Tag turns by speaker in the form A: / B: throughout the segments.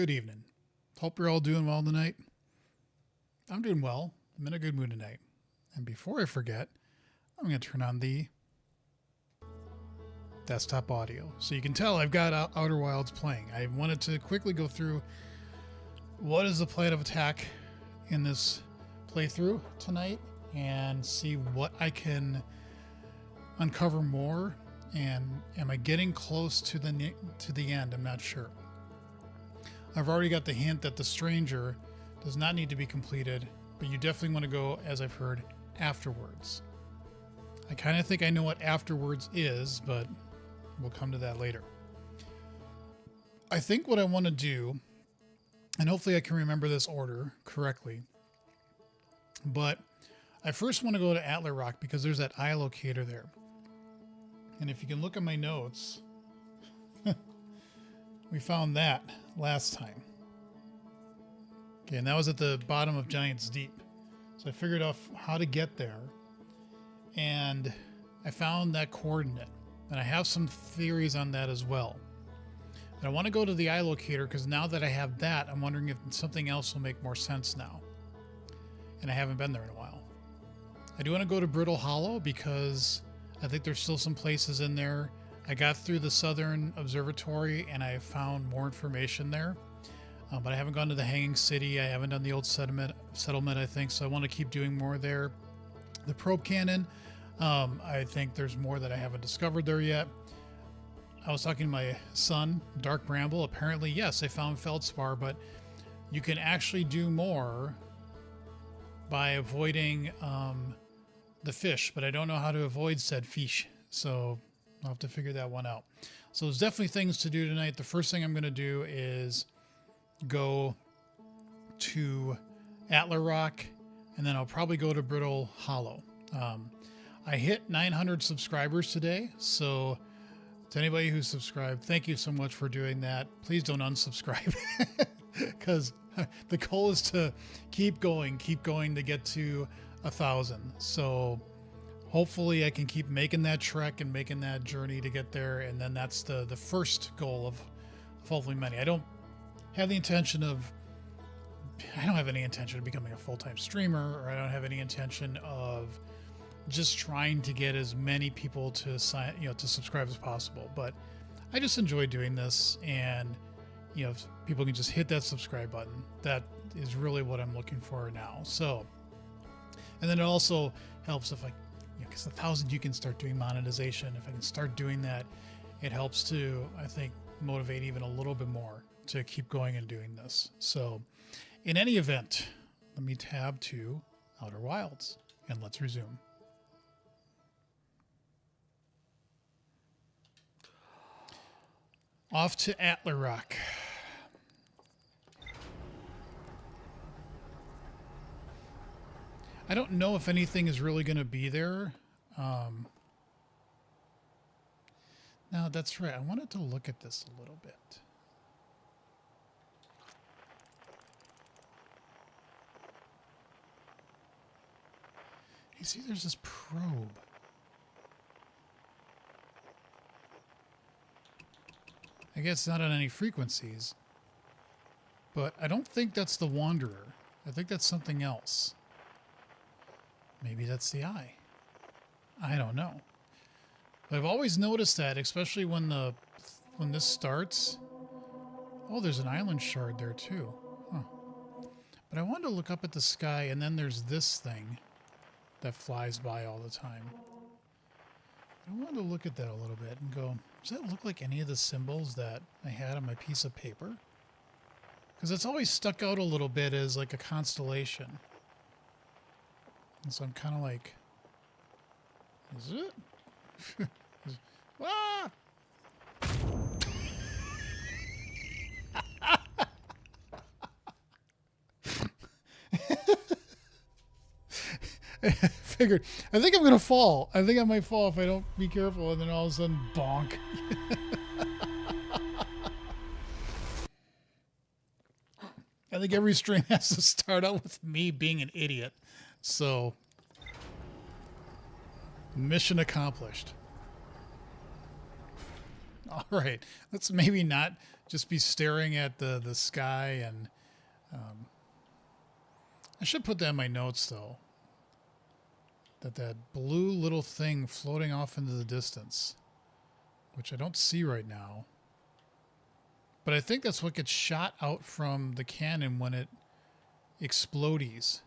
A: good evening. Hope you're all doing well tonight. I'm doing well. I'm in a good mood tonight. And before I forget, I'm going to turn on the desktop audio. So you can tell I've got Outer Wilds playing. I wanted to quickly go through what is the plan of attack in this playthrough tonight and see what I can uncover more. And am I getting close to the end? I'm not sure. I've already got the hint that the Stranger does not need to be completed, but you definitely want to go, as I've heard, afterwards. I kind of think I know what afterwards is, but we'll come to that later. I think what I want to do, and hopefully I can remember this order correctly, but I first want to go to Atla Rock because there's that eye locator there. And if you can look at my notes, we found that last time. Okay, and that was at the bottom of Giant's Deep. So I figured out how to get there. And I found that coordinate. And I have some theories on that as well. And I want to go to the eye locator because now that I have that, I'm wondering if something else will make more sense now. And I haven't been there in a while. I do want to go to Brittle Hollow because I think there's still some places in there. I got through the Southern Observatory and I found more information there. But I haven't gone to the Hanging City. I haven't done the old settlement, I think. So I want to keep doing more there. The Probe Cannon, I think there's more that I haven't discovered there yet. I was talking to my son, Dark Bramble. Apparently, yes, I found Feldspar, but you can actually do more by avoiding the fish, but I don't know how to avoid said fish. So I'll have to figure that one out. So there's definitely things to do tonight. The first thing I'm going to do is go to Atla Rock, and then I'll probably go to Brittle Hollow. I hit 900 subscribers today, so to anybody who subscribed, thank you so much for doing that. Please don't unsubscribe, because the goal is to keep going to get to 1,000. So hopefully I can keep making that trek and making that journey to get there, and then that's the first goal of hopefully many. I don't have any intention of becoming a full-time streamer, or I don't have any intention of just trying to get as many people to subscribe as possible. But I just enjoy doing this, and if people can just hit that subscribe button, that is really what I'm looking for now. So, and then it also helps if because 1,000 you can start doing monetization. If I can start doing that, it helps to, I think, motivate even a little bit more to keep going and doing this. So in any event, let me tab to Outer Wilds and let's resume. Off to Atla Rock. I don't know if anything is really going to be there. Now, that's right. I wanted to look at this a little bit. You see, there's this probe. I guess not on any frequencies, but I don't think that's the Wanderer. I think that's something else. Maybe that's the eye. I don't know. But I've always noticed that, especially when this starts. Oh, there's an island shard there too. Huh. But I wanted to look up at the sky, and then there's this thing that flies by all the time. I wanted to look at that a little bit and go, does that look like any of the symbols that I had on my piece of paper? Because it's always stuck out a little bit as like a constellation. And so I'm kind of like, is it? Ah! I figured, I think I'm going to fall. I think I might fall if I don't be careful, and then all of a sudden, bonk. I think every stream has to start out with me being an idiot. So, mission accomplished. All right. Let's maybe not just be staring at the sky. And I should put that in my notes, though. That blue little thing floating off into the distance, which I don't see right now. But I think that's what gets shot out from the cannon when it explodies.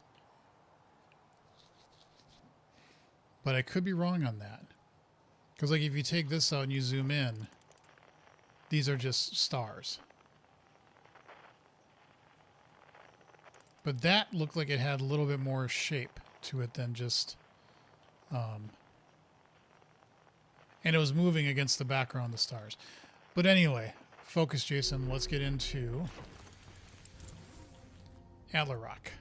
A: But I could be wrong on that. Because like if you take this out and you zoom in, these are just stars. But that looked like it had a little bit more shape to it than just... and it was moving against the background of the stars. But anyway, focus, Jason. Let's get into Attlerock.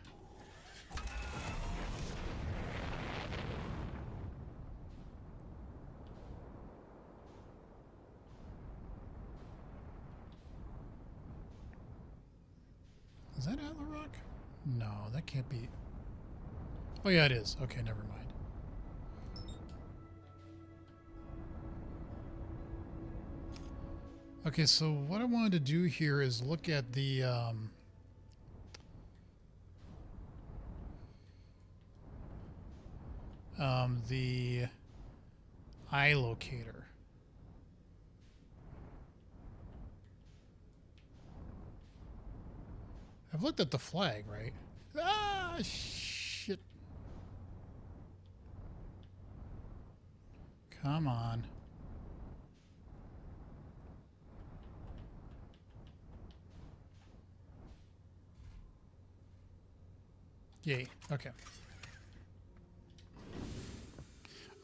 A: Is that Attlerock? No, that can't be. Oh yeah, it is. Okay, never mind. Okay, so what I wanted to do here is look at the eye locator. I've looked at the flag, right? Ah, shit. Come on. Yay. Okay.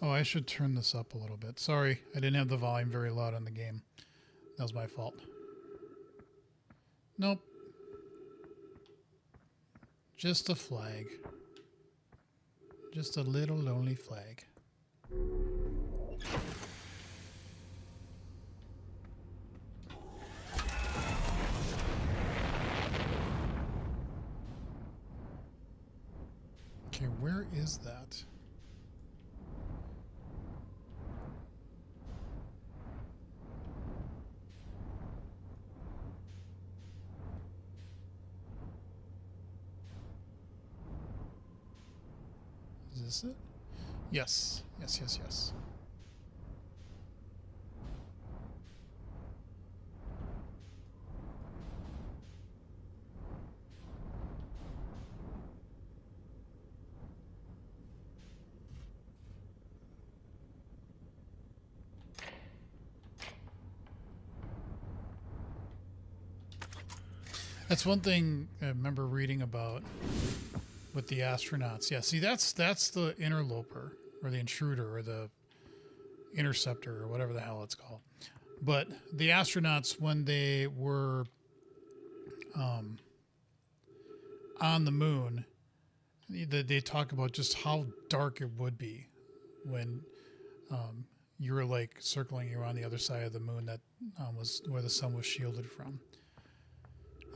A: Oh, I should turn this up a little bit. Sorry, I didn't have the volume very loud on the game. That was my fault. Nope. Just a flag. Just a little lonely flag. Okay, where is that? Is this it? Yes. Yes, yes, yes. That's one thing I remember reading about with the astronauts. Yeah, see, that's the interloper or the intruder or the interceptor or whatever the hell it's called. But the astronauts, when they were on the moon, they talk about just how dark it would be when you were like circling around the other side of the moon that was where the sun was shielded from.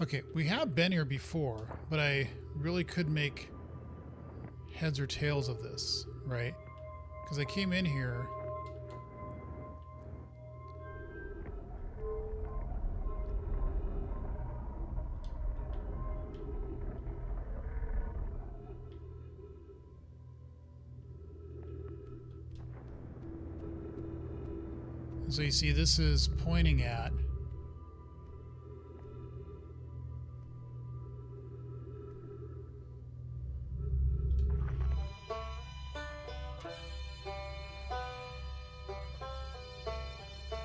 A: Okay, we have been here before, but I really could make heads or tails of this, right? Because I came in here. So you see, this is pointing at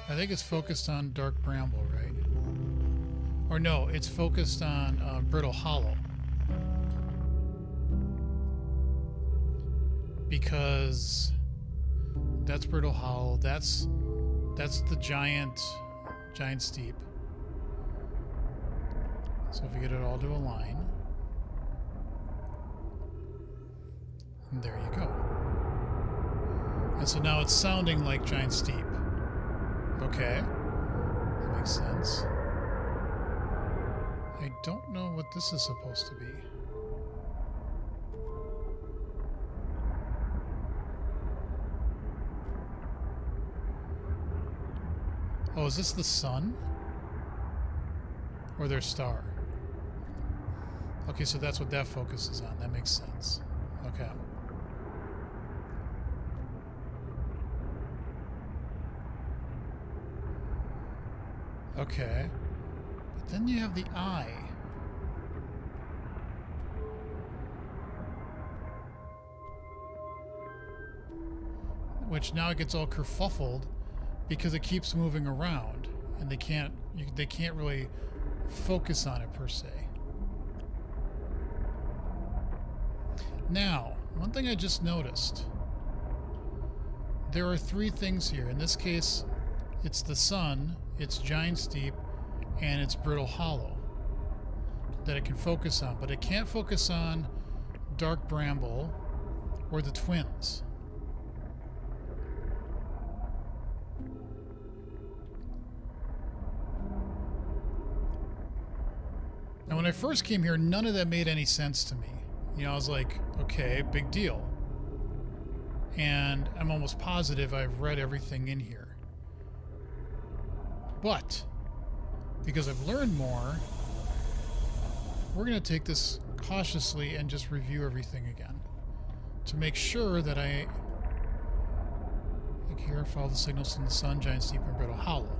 A: I think it's focused on Dark Bramble, right? Or no, it's focused on Brittle Hollow. Because that's Brittle Hollow. That's the giant steep. So if we get it all to align, and there you go. And so now it's sounding like Giant Steep. Okay, that makes sense. I don't know what this is supposed to be. Oh, is this the sun? Or their star? Okay, so that's what that focuses on. That makes sense. Okay. Okay. But then you have the eye. Which now it gets all kerfuffled because it keeps moving around and they can't really focus on it per se. Now, one thing I just noticed. There are three things here. In this case, it's the sun, it's Giant's Deep, and it's Brittle Hollow that it can focus on, but it can't focus on Dark Bramble or the Twins. Now, when I first came here, none of that made any sense to me. You know, I was like, okay, big deal. And I'm almost positive I've read everything in here. But, because I've learned more, we're going to take this cautiously and just review everything again. To make sure that I here follow the signals from the sun, Giant's Deep, and Brittle Hollow.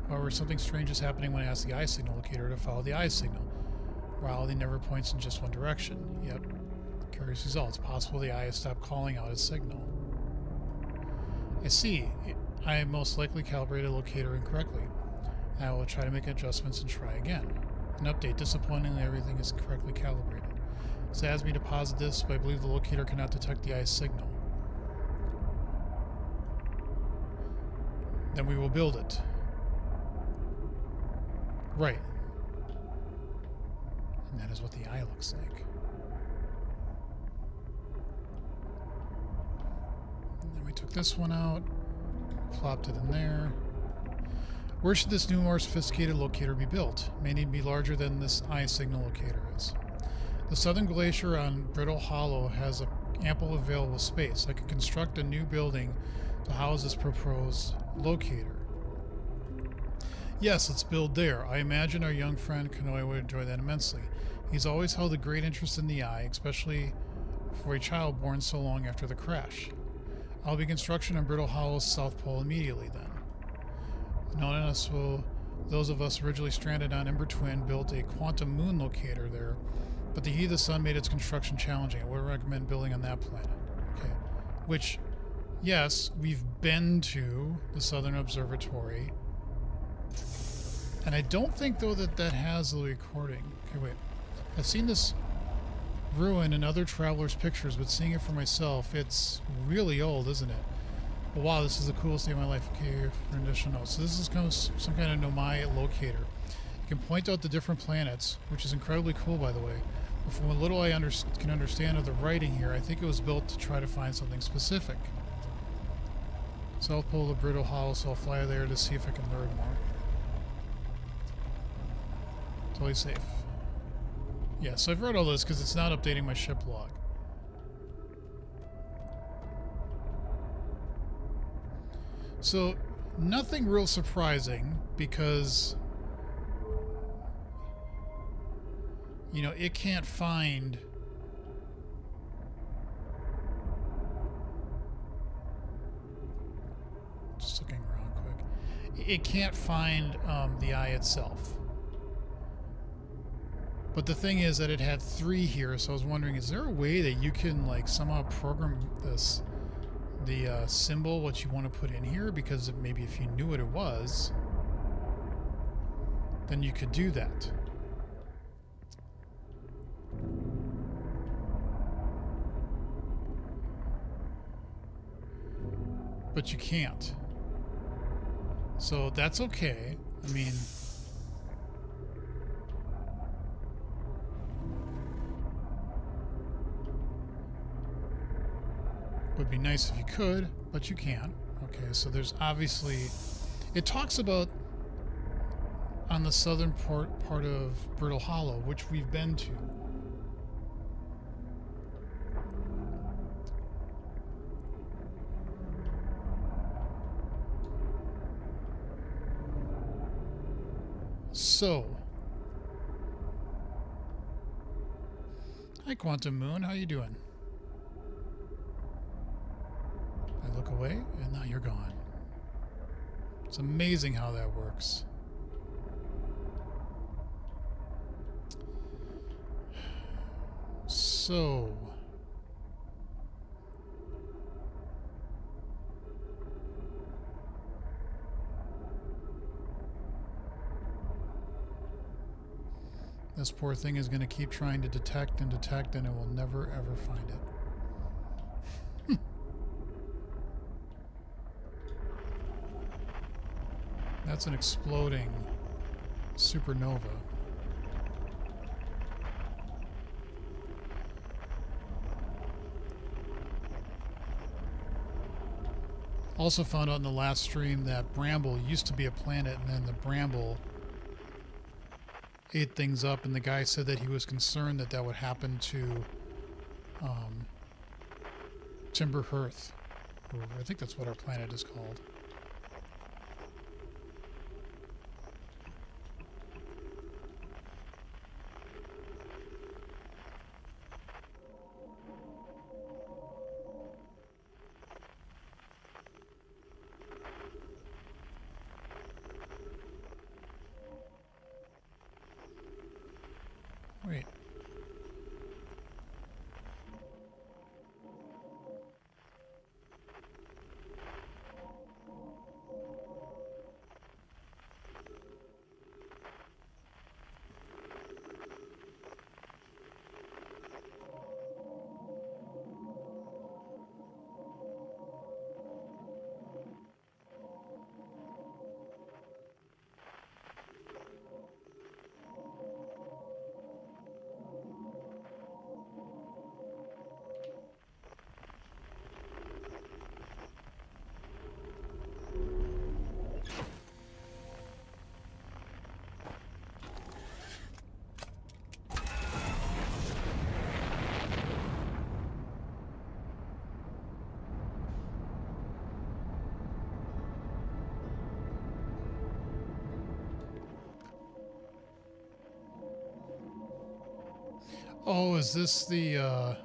A: However, something strange is happening when I ask the eye signal locator to follow the eye signal. Reality never points in just one direction. Yet, curious result. It's possible the eye has stopped calling out its signal. I see. I most likely calibrated the locator incorrectly. I will try to make adjustments and try again. An update. Disappointingly, everything is correctly calibrated. It saddens me to posit this, but I believe the locator cannot detect the eye's signal. Then we will build it. Right. And that is what the eye looks like. And then we took this one out, plopped it in there. Where should this new, more sophisticated locator be built? May need to be larger than this eye signal locator is. The southern glacier on Brittle Hollow has ample available space. I could construct a new building to house this proposed locator. Yes, let's build there. I imagine our young friend Kanoi would enjoy that immensely. He's always held a great interest in the eye, especially for a child born so long after the crash. I'll be construction on Brittle Hollow's South Pole immediately then. Those of us originally stranded on Ember Twin built a quantum moon locator there, but the heat of the sun made its construction challenging. I would recommend building on that planet. Okay. Which, yes, we've been to the Southern Observatory. And I don't think, though, that has the recording. Okay, wait. I've seen this ruin in other travelers' pictures, but seeing it for myself, it's really old, isn't it? But wow, this is the coolest day of my life. Okay, for additional notes. So this is kind of some kind of Nomai locator. You can point out the different planets, which is incredibly cool, by the way. But from what little I can understand of the writing here, I think it was built to try to find something specific. South Pole of Brittle Hollow, so I'll fly there to see if I can learn more. Totally safe. Yeah, so I've read all this because it's not updating my ship log. So, nothing real surprising because, you know, it can't find just looking around quick. It can't find the eye itself. But the thing is that it had 3 here, so I was wondering, is there a way that you can, like, somehow program this, the symbol, what you want to put in here? Because maybe if you knew what it was, then you could do that. But you can't. So that's okay. I mean... would be nice if you could, but you can't. Okay, so there's obviously... It talks about on the southern part of Brittle Hollow, which we've been to. So, hi Quantum Moon, how you doing? I look away and now you're gone. It's amazing how that works. So, this poor thing is going to keep trying to detect and detect, and it will never ever find it. That's an exploding supernova. Also found out in the last stream that Bramble used to be a planet, and then the Bramble ate things up, and the guy said that he was concerned that that would happen to Timber Hearth. I think that's what our planet is called. Wait. Oh, is this the,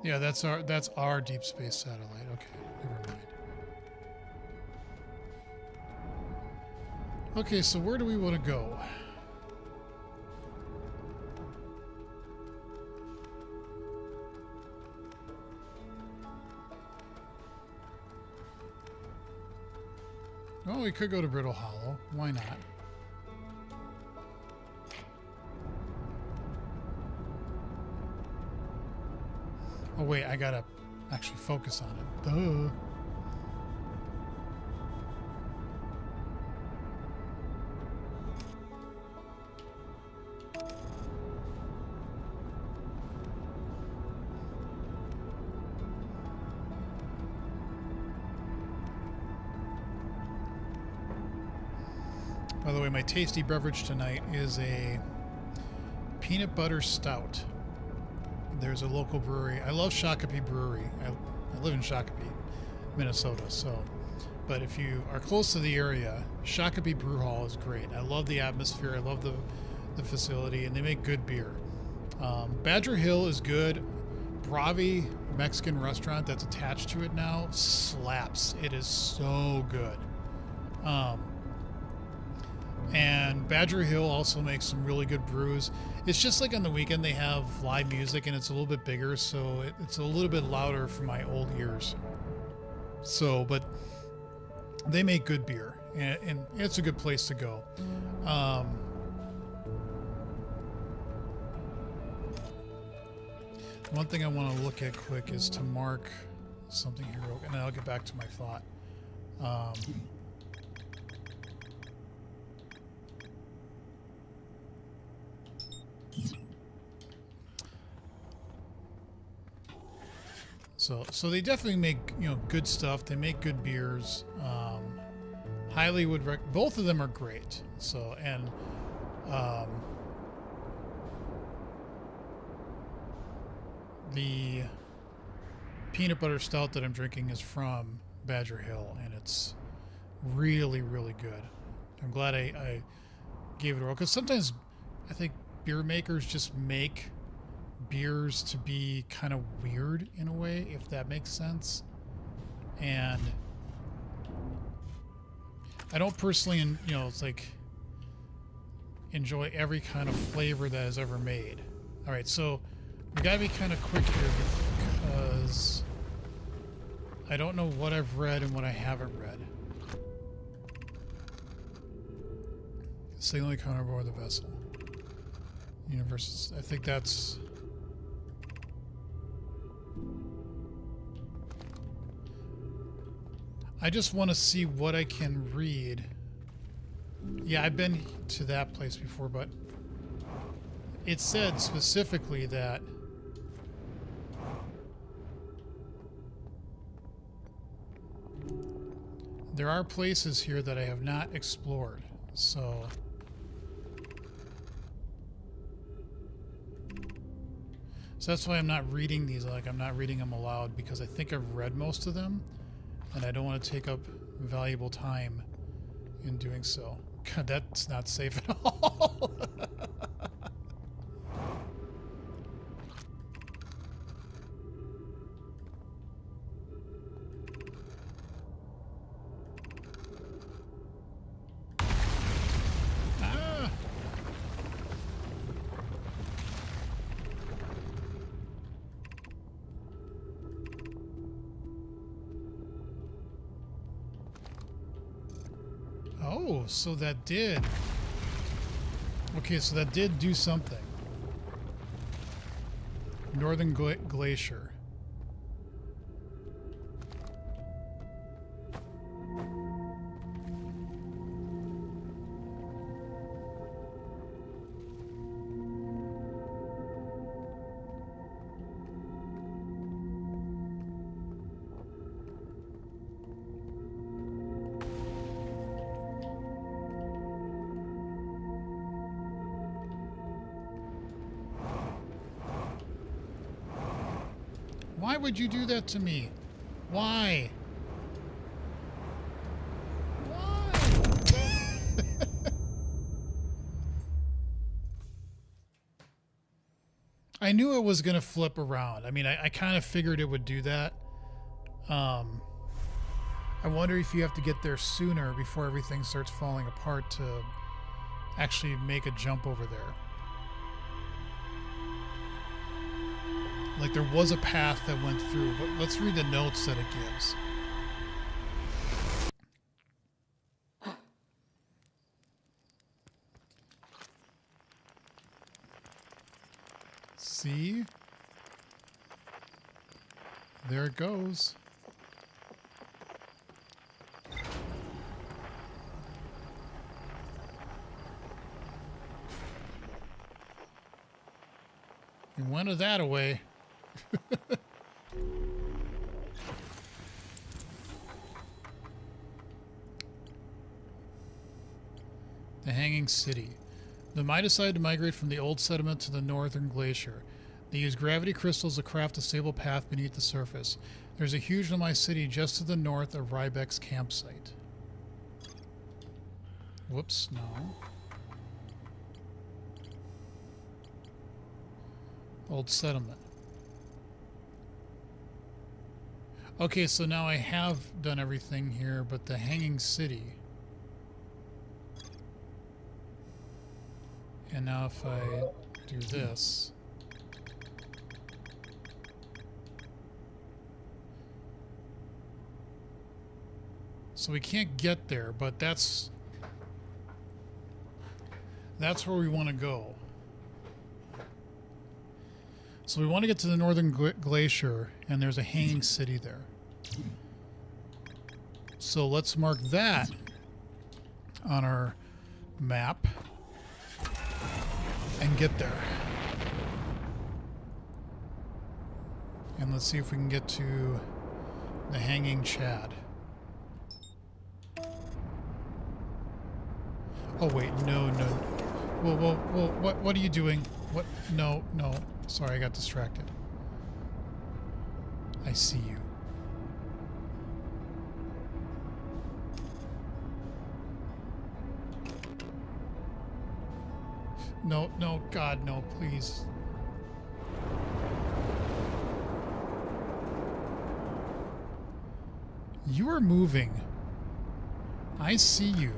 A: yeah, that's our deep space satellite. Okay, never mind. Okay, so where do we want to go? Well, we could go to Brittle Hollow. Why not? Oh, wait, I gotta actually focus on it. Duh. By the way, my tasty beverage tonight is a peanut butter stout. There's a local brewery. I love Shakopee Brewery. I live in Shakopee, Minnesota. So, but if you are close to the area, Shakopee Brew Hall is great. I love the atmosphere. I love the facility, and they make good beer. Badger Hill is good. Bravi Mexican restaurant that's attached to it now slaps. It is so good. And Badger Hill also makes some really good brews. It's just like on the weekend they have live music and it's a little bit bigger, so it's a little bit louder for my old ears. So, but they make good beer, and it's a good place to go. One thing I want to look at quick is to mark something here, and then I'll get back to my thought. So they definitely make, you know, good stuff. They make good beers. Highly would both of them are great. So, and the peanut butter stout that I'm drinking is from Badger Hill, and it's really, really good. I'm glad I gave it a roll, because sometimes I think beer makers just make beers to be kind of weird in a way, if that makes sense. And I don't personally, it's like enjoy every kind of flavor that is ever made. All right, so we gotta be kind of quick here because I don't know what I've read and what I haven't read. Signaling counter aboard the vessel. Universes. I think that's. I just want to see what I can read. Yeah, I've been to that place before, but it said specifically that there are places here that I have not explored, so that's why I'm not reading these. Like, I'm not reading them aloud because I think I've read most of them, and I don't want to take up valuable time in doing so. God, that's not safe at all. Oh, so that did. Okay, so that did do something. Northern Glacier. Why would you do that to me? Why? Why? I knew it was going to flip around. I mean, I kind of figured it would do that. I wonder if you have to get there sooner before everything starts falling apart to actually make a jump over there. Like, there was a path that went through, but let's read the notes that it gives. See? There it goes. You wanted that away. The Hanging City. The Mai decided to migrate from the old settlement to the northern glacier. They use gravity crystals to craft a stable path beneath the surface. There's a huge Lamai city just to the north of Rybeck's campsite. Whoops, no. Old settlement. Okay, so now I have done everything here, but the Hanging City. And now if I do this. So we can't get there, but that's where we want to go. So we want to get to the northern glacier, and there's a hanging city there. So let's mark that on our map and get there. And let's see if we can get to the Hanging Chad. Oh wait, no. Whoa, what are you doing? What? No. Sorry, I got distracted. I see you. No, no, God, no, please. You are moving. I see you.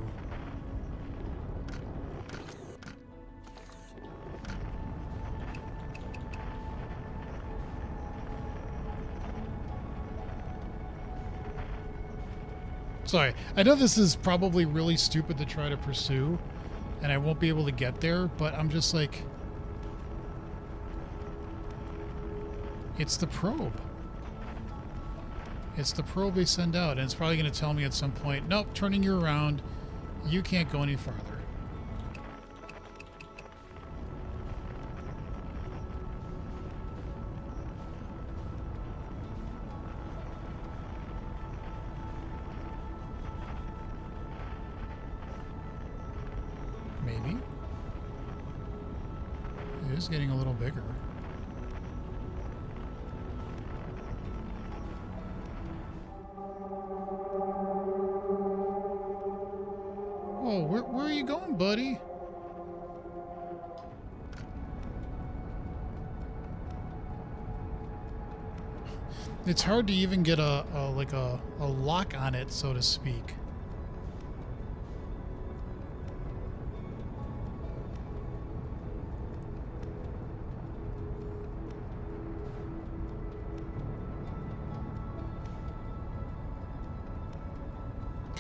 A: Sorry, I know this is probably really stupid to try to pursue, and I won't be able to get there, but I'm just like... It's the probe. It's the probe they send out, and it's probably going to tell me at some point, nope, turning you around, you can't go any farther. Maybe. It is getting a little bigger. Whoa, where are you going, buddy? It's hard to even get a lock on it, so to speak.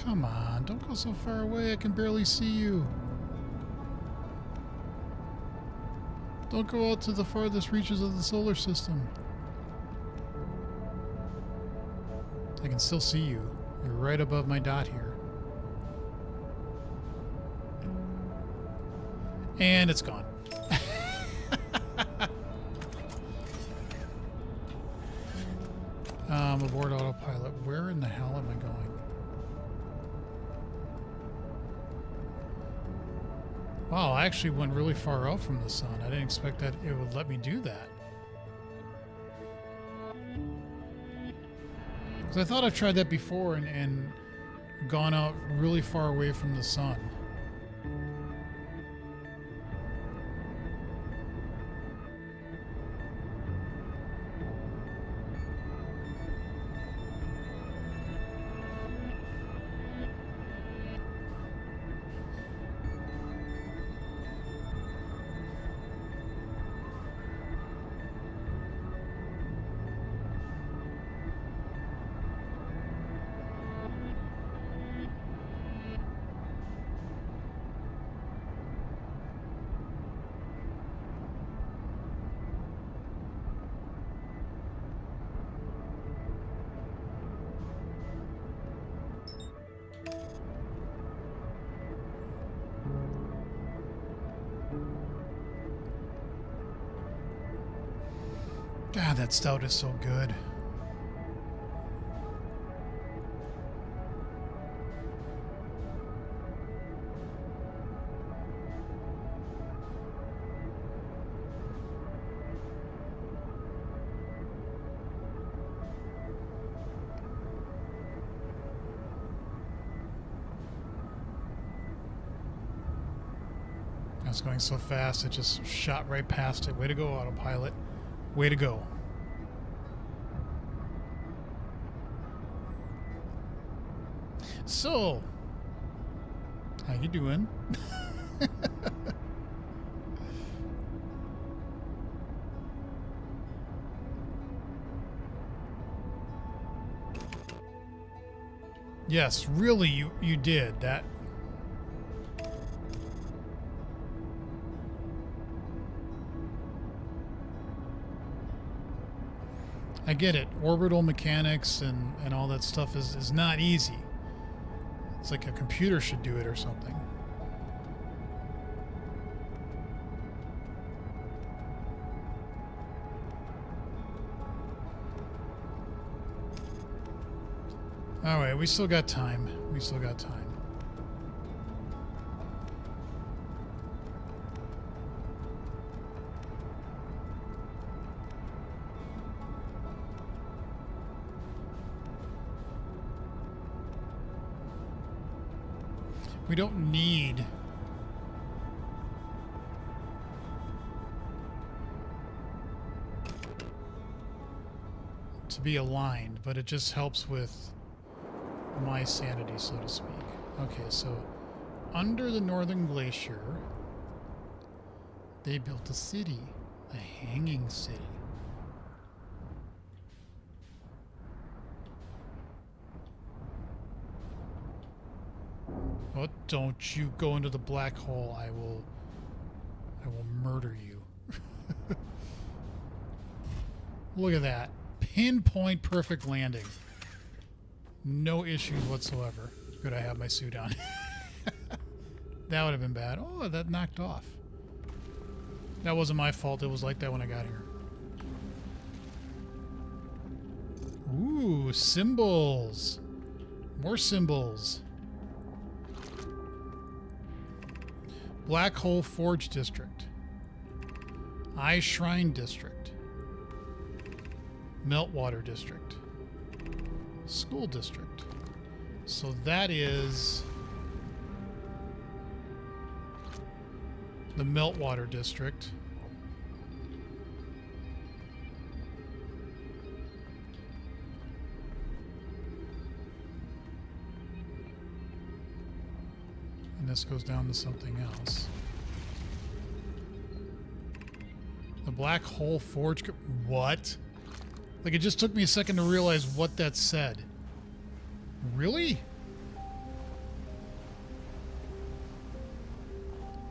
A: Come on, don't go so far away, I can barely see you. Don't go out to the farthest reaches of the solar system. I can still see you. You're right above my dot here. And it's gone. Aboard autopilot. Where in the hell am I going? Wow, I actually went really far out from the sun. I didn't expect that it would let me do that. Because I thought I've tried that before and gone out really far away from the sun. God, that stout is so good. I was going so fast, it just shot right past it. Way to go, autopilot. Way to go. So, how you doing? Yes, really, you did that. I get it. Orbital mechanics and all that stuff is not easy. It's like a computer should do it or something. All right, we still got time. We still got time. We don't need to be aligned, but it just helps with my sanity, so to speak. Okay, so under the Northern Glacier, they built a city, a hanging city. Oh, don't you go into the black hole. I will murder you. Look at that. Pinpoint perfect landing. No issues whatsoever. Good, I have my suit on. That would have been bad. Oh, that knocked off. That wasn't my fault. It was like that when I got here. Ooh, symbols. More symbols. Black Hole Forge District. Eye Shrine District. Meltwater District. School District. So that is the Meltwater District. And this goes down to something else. The Black Hole Forge... What? Like, it just took me a second to realize what that said. Really?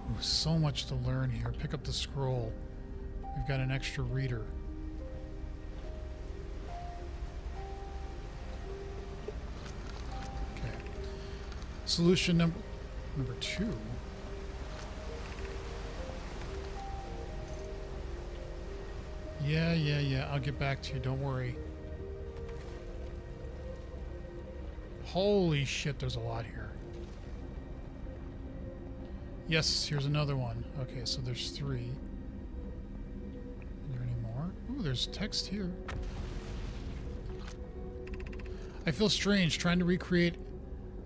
A: Ooh, so much to learn here. Pick up the scroll. We've got an extra reader. Okay. Solution number 2. Yeah. I'll get back to you. Don't worry. Holy shit, there's a lot here. Yes, here's another one. Okay, so there's 3. Is there any more? Ooh, there's text here. I feel strange trying to recreate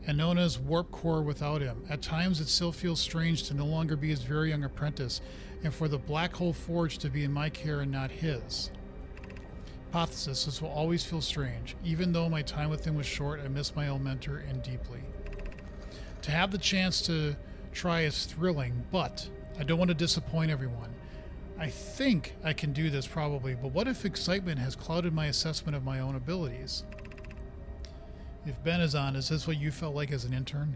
A: Anona's warp core without him. At times it still feels strange to no longer be his very young apprentice, and for the Black Hole Forge to be in my care and not his. Hypothesis, this will always feel strange. Even though my time with him was short, I miss my old mentor and deeply. To have the chance to try is thrilling, but I don't want to disappoint everyone. I think I can do this probably, but what if excitement has clouded my assessment of my own abilities? If Ben is on, is this what you felt like as an intern?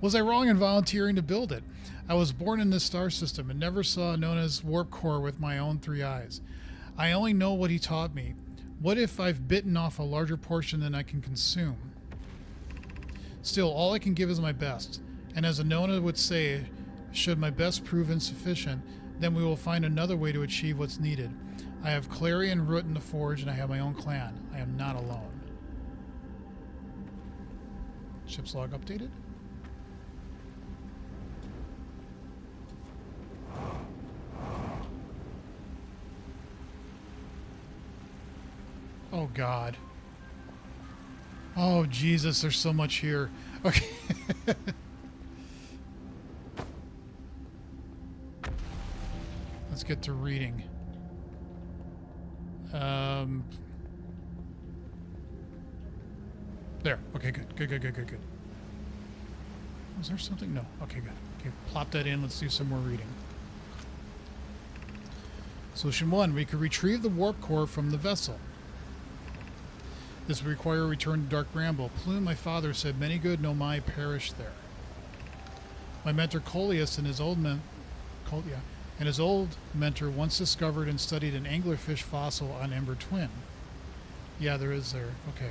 A: Was I wrong in volunteering to build it? I was born in this star system and never saw Nona's warp core with my own 3 eyes. I only know what he taught me. What if I've bitten off a larger portion than I can consume? Still, all I can give is my best. And as Anona would say, should my best prove insufficient, then we will find another way to achieve what's needed. I have Clary and Root in the Forge, and I have my own clan. I am not alone. Ship's log updated? Oh, God. Oh, Jesus, there's so much here. Okay. Let's get to reading. There. Okay, good. Was there something? No. Okay, good. Okay, plop that in. Let's do some more reading. Solution 1. We could retrieve the warp core from the vessel. This would require a return to Dark Bramble. Plume, my father, said many good Nomai perished there. My mentor Coleus and his old mentor once discovered and studied an anglerfish fossil on Ember Twin. Yeah, there is there. Okay.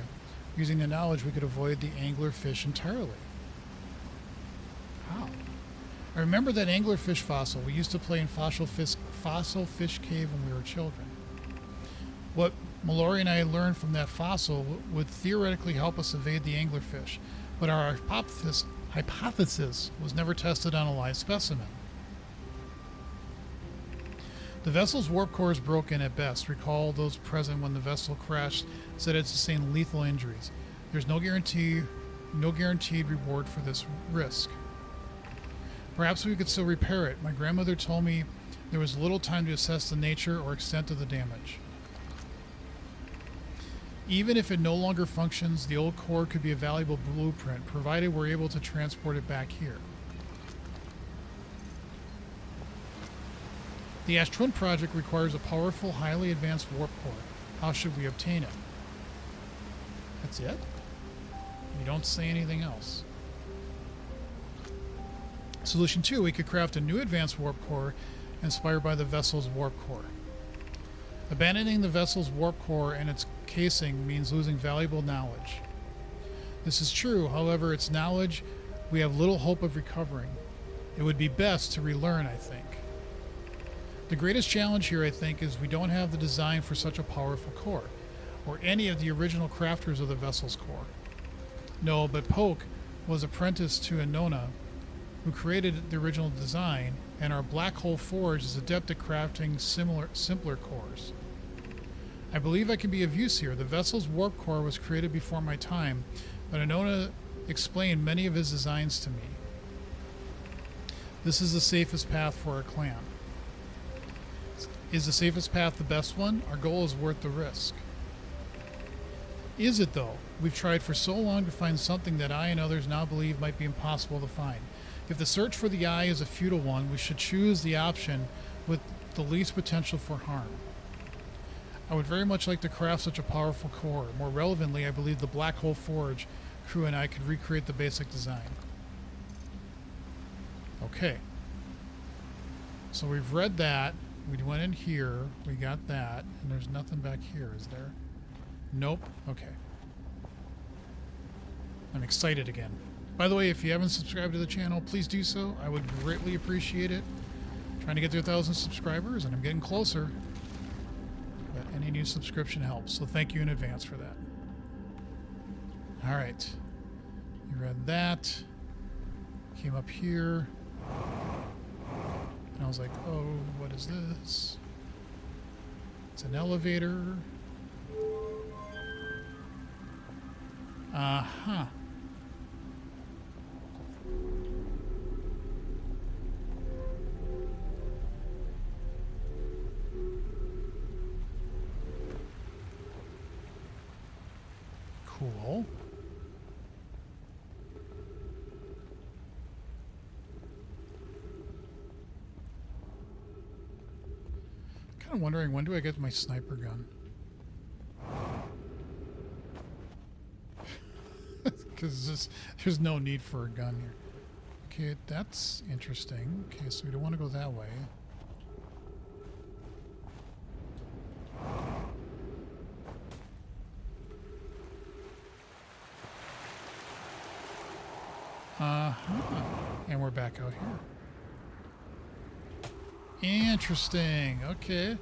A: Using the knowledge, we could avoid the anglerfish entirely. How? I remember that anglerfish fossil. We used to play in Fossil Fish Cave when we were children. What Mallory and I learned from that fossil would theoretically help us evade the anglerfish, but our hypothesis was never tested on a live specimen. The vessel's warp core is broken at best. Recall those present when the vessel crashed said it sustained lethal injuries. There's no guaranteed reward for this risk. Perhaps we could still repair it. My grandmother told me there was little time to assess the nature or extent of the damage. Even if it no longer functions, the old core could be a valuable blueprint, provided we're able to transport it back here. The Ash Twin project requires a powerful, highly advanced warp core. How should we obtain it? That's it? You don't say anything else. Solution 2, we could craft a new advanced warp core inspired by the vessel's warp core. Abandoning the vessel's warp core and its casing means losing valuable knowledge. This is true, however, its knowledge we have little hope of recovering. It would be best to relearn, I think. The greatest challenge here, I think, is we don't have the design for such a powerful core, or any of the original crafters of the vessel's core. No, but Poke was apprenticed to Anona, who created the original design, and our Black Hole Forge is adept at crafting simpler cores. I believe I can be of use here. The vessel's warp core was created before my time, but Anona explained many of his designs to me. This is the safest path for our clan. Is the safest path the best one? Our goal is worth the risk. Is it though? We've tried for so long to find something that I and others now believe might be impossible to find. If the search for the eye is a futile one, we should choose the option with the least potential for harm. I would very much like to craft such a powerful core. More relevantly, I believe the Black Hole Forge crew and I could recreate the basic design. Okay. So we've read that. We went in here. We got that. And there's nothing back here, is there? Nope. Okay. I'm excited again. By the way, if you haven't subscribed to the channel, please do so. I would greatly appreciate it. Trying to get to 1,000 subscribers, and I'm getting closer. But any new subscription helps, so thank you in advance for that. All right. You read that. Came up here. And I was like, oh, what is this? It's an elevator. Uh-huh. Cool. Kind of wondering, when do I get my sniper gun? Because there's no need for a gun here. Okay, that's interesting. Okay, so we don't want to go that way. Uh-huh. And we're back out here. Interesting. Okay.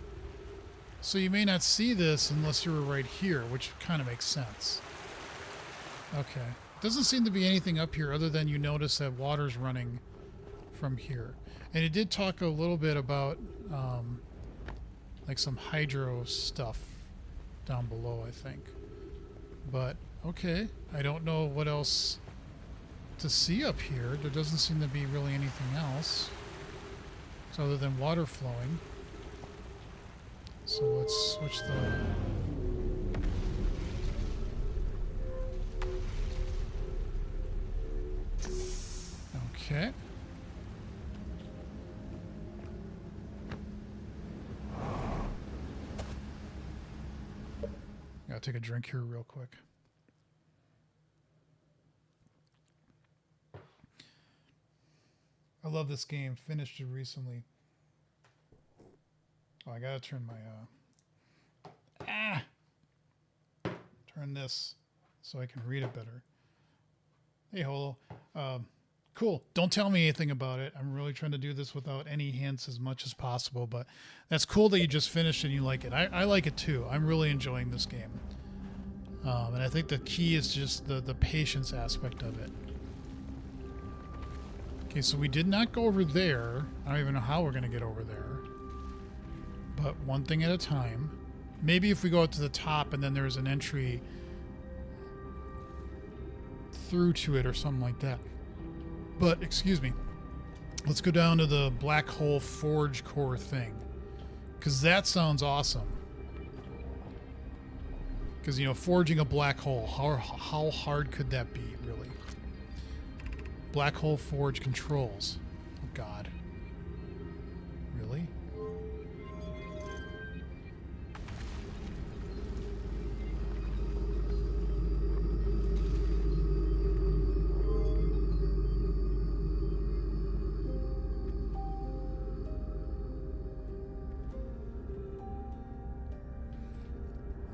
A: So you may not see this unless you were right here, which kind of makes sense. Okay. Doesn't seem to be anything up here other than you notice that water's running from here. And it did talk a little bit about like some hydro stuff down below, I think. But, okay. I don't know what else to see up here. There doesn't seem to be really anything else. So other than water flowing. So let's switch the... Okay. Gotta take a drink here real quick. I love this game. Finished it recently. Oh, I gotta turn my turn this so I can read it better. Hey, Holo. Cool. Don't tell me anything about it. I'm really trying to do this without any hints as much as possible, but that's cool that you just finished and you like it. I like it too. I'm really enjoying this game. And I think the key is just the patience aspect of it. Okay, so we did not go over there. I don't even know how we're going to get over there. But one thing at a time. Maybe if we go up to the top and then there's an entry through to it or something like that. But, excuse me. Let's go down to the Black Hole Forge core thing. Because that sounds awesome. Because, you know, forging a black hole, how hard could that be, really? Black hole forge controls. Oh, God. Really?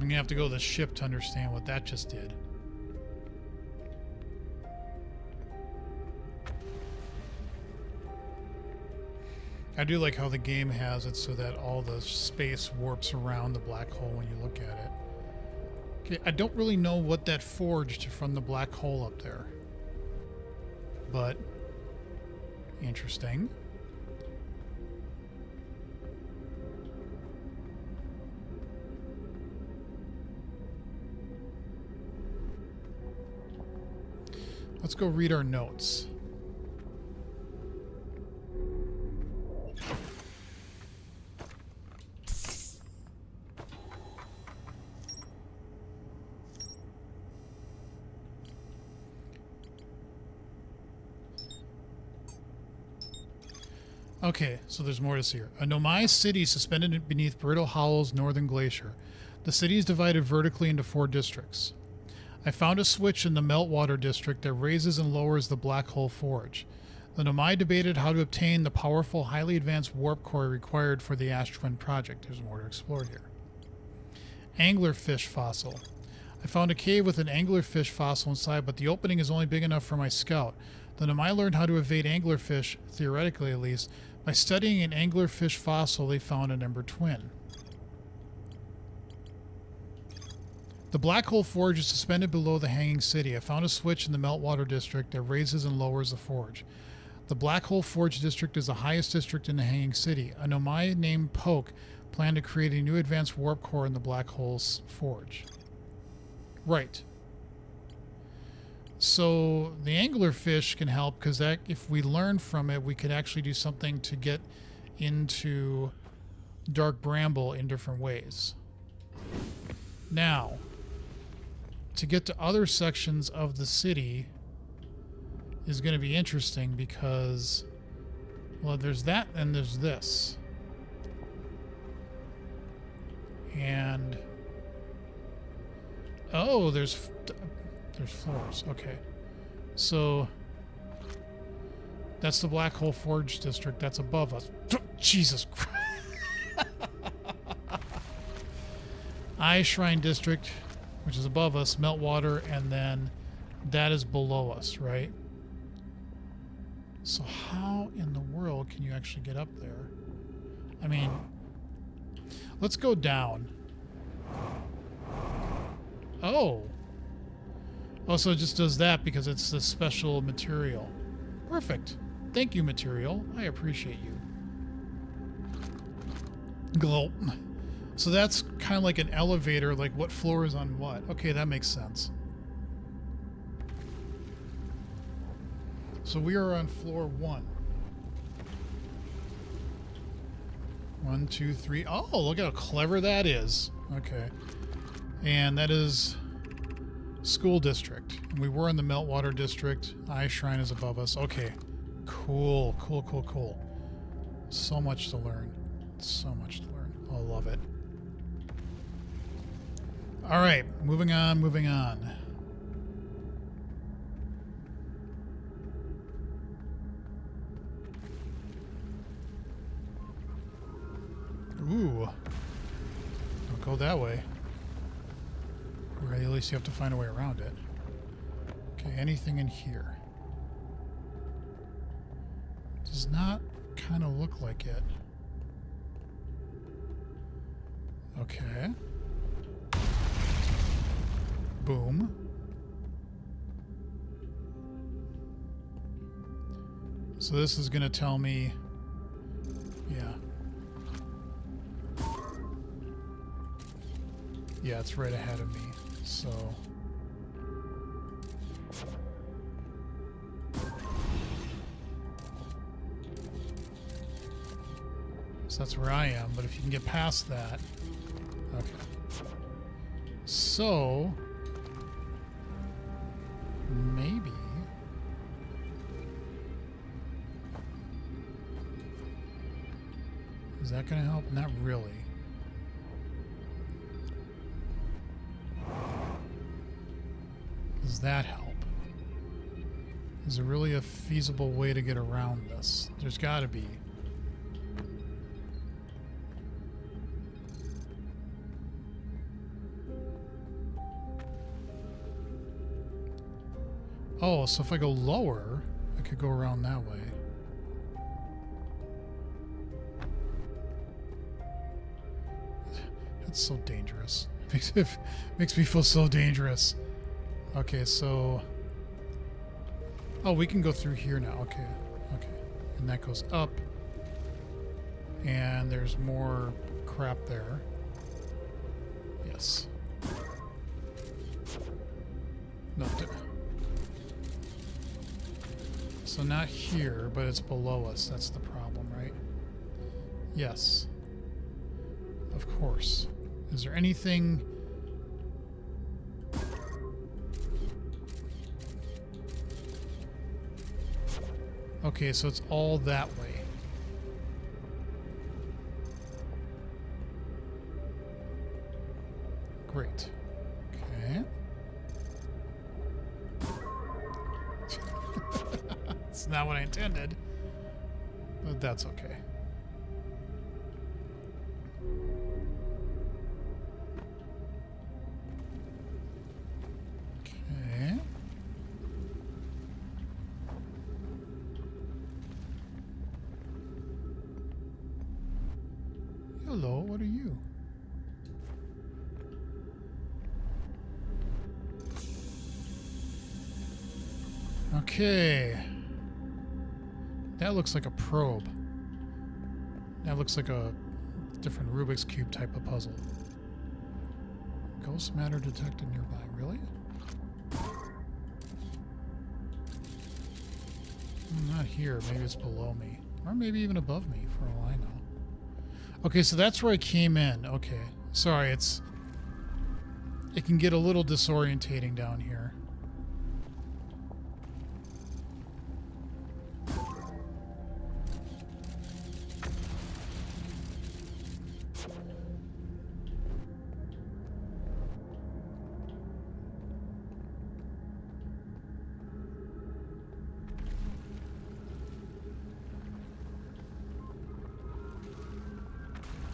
A: I'm gonna have to go to the ship to understand what that just did. I do like how the game has it so that all the space warps around the black hole when you look at it. Okay, I don't really know what that forged from the black hole up there. But interesting. Let's go read our notes. Okay, so there's more to see here. A Nomai city suspended beneath Brittle Hollow's northern glacier. The city is divided vertically into 4 districts. I found a switch in the Meltwater district that raises and lowers the Black Hole Forge. The Nomai debated how to obtain the powerful, highly advanced warp core required for the Ash Twin project. There's more to explore here. Anglerfish fossil. I found a cave with an anglerfish fossil inside, but the opening is only big enough for my scout. The Nomai learned how to evade anglerfish, theoretically at least, by studying an anglerfish fossil they found in Ember Twin. The Black Hole Forge is suspended below the Hanging City. I found a switch in the Meltwater district that raises and lowers the forge. The Black Hole Forge district is the highest district in the Hanging City. A Nomai named Poke planned to create a new advanced warp core in the Black Hole's Forge. Right. So the anglerfish can help because that, if we learn from it, we could actually do something to get into Dark Bramble in different ways. Now, to get to other sections of the city is going to be interesting because, well, there's that and there's this. And, oh, there's floors. Okay. So that's the Black Hole Forge district. That's above us. Jesus Christ. Eye Shrine district, which is above us, Meltwater, and then that is below us, right? So how in the world can you actually get up there? I mean, let's go down. Oh. Oh, so it just does that because it's the special material. Perfect. Thank you, material. I appreciate you. Gulp. So that's kind of like an elevator, like what floor is on what. Okay, that makes sense. So we are on floor 1. 1, 2, 3. Oh, look at how clever that is. Okay. And that is School District. And we were in the Meltwater District. Eye Shrine is above us. Okay. Cool, cool, cool, cool. So much to learn. So much to learn. I love it. All right, moving on, moving on. Ooh. Don't go that way. Or at least you have to find a way around it. Okay, anything in here? Does not kind of look like it. Okay. Boom. So this is going to tell me, yeah. Yeah, it's right ahead of me, so. So that's where I am, but if you can get past that. Okay. So So maybe is that going to help? Not really. Does that help? Is there really a feasible way to get around this? There's got to be. Oh, so if I go lower, I could go around that way. That's so dangerous. Makes me feel so dangerous. Okay, so... Oh, we can go through here now. Okay, okay. And that goes up. And there's more crap there. Yes. No. So not here, but it's below us. That's the problem, right? Yes. Of course. Is there anything... Okay, so it's all that way. Great. Okay. It's not what I intended, but that's okay. Okay. Hello, what are you? Okay. That looks like a probe. That looks like a different Rubik's Cube type of puzzle. Ghost matter detected nearby. Really? Not here. Maybe it's below me. Or maybe even above me, for all I know. Okay, so that's where I came in. Okay. Sorry, it can get a little disorientating down here.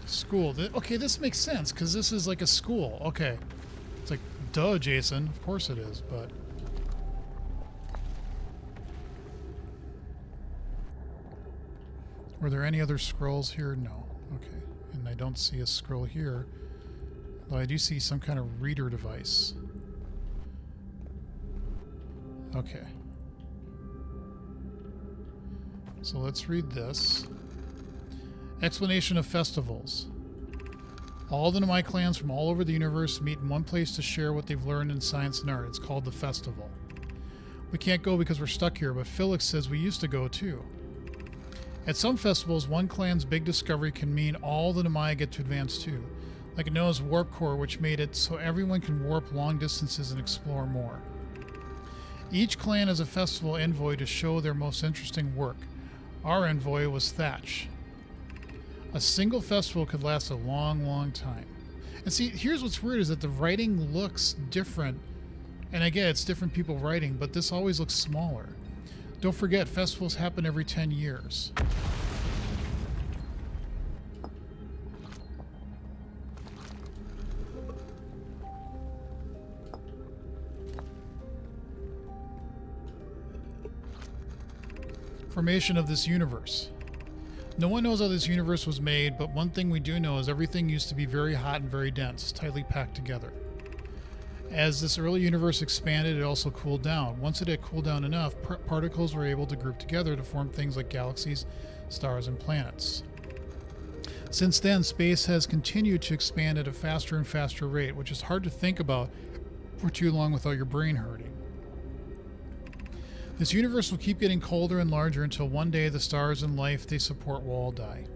A: School. Okay, this makes sense because this is like a school. Okay. It's like, duh, Jason. Of course it is, but... Were there any other scrolls here? No. Okay. And I don't see a scroll here. Though I do see some kind of reader device. Okay. So let's read this. Explanation of festivals. All the Nomai clans from all over the universe meet in one place to share what they've learned in science and art. It's called the festival. We can't go because we're stuck here, but Felix says we used to go too. At some festivals, one clan's big discovery can mean all the Nomai get to advance too. Like Noah's warp core, which made it so everyone can warp long distances and explore more. Each clan has a festival envoy to show their most interesting work. Our envoy was Thatch. A single festival could last a long, long time. And see, here's what's weird is that the writing looks different. And again, it's different people writing, but this always looks smaller. Don't forget, festivals happen every 10 years. Formation of this universe. No one knows how this universe was made, but one thing we do know is everything used to be very hot and very dense, tightly packed together. As this early universe expanded, it also cooled down. Once it had cooled down enough, particles were able to group together to form things like galaxies, stars, and planets. Since then, space has continued to expand at a faster and faster rate, which is hard to think about for too long without your brain hurting. This universe will keep getting colder and larger until one day the stars and life they support will all die.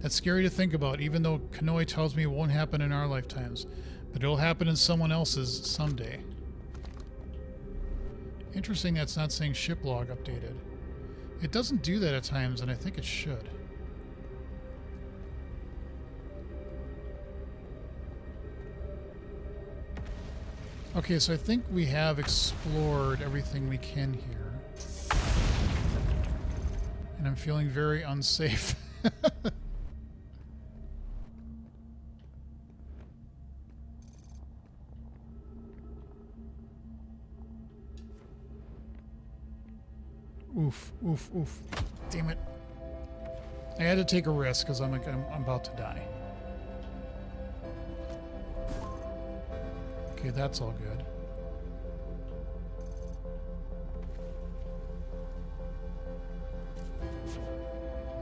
A: That's scary to think about, even though Kanoi tells me it won't happen in our lifetimes. But it'll happen in someone else's someday. Interesting that's not saying ship log updated. It doesn't do that at times, and I think it should. Okay, so I think we have explored everything we can here. And I'm feeling very unsafe. Oof, oof, oof. Damn it. I had to take a risk because I'm about to die. Okay, that's all good.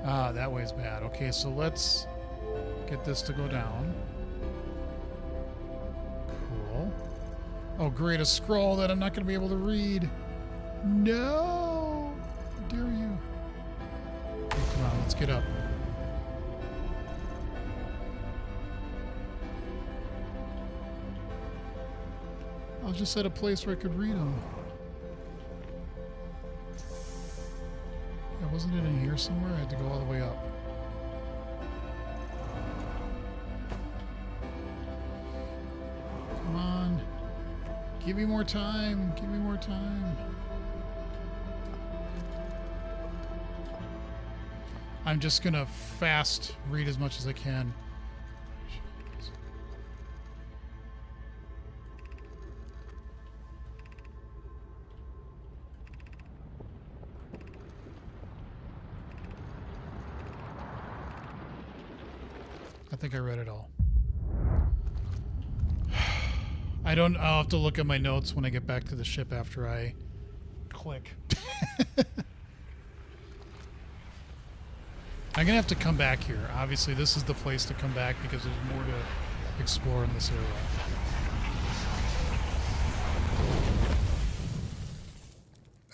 A: Ah, that way's bad. Okay, so let's get this to go down. Cool. Oh, great, a scroll that I'm not going to be able to read. No! How dare you? Okay, come on, let's get up. I was just at a place where I could read them. Yeah, wasn't it in here somewhere? I had to go all the way up. Come on. Give me more time. Give me more time. I'm just gonna fast read as much as I can. I think I read it all. I'll have to look at my notes when I get back to the ship after I click. I'm gonna have to come back here. Obviously, this is the place to come back because there's more to explore in this area.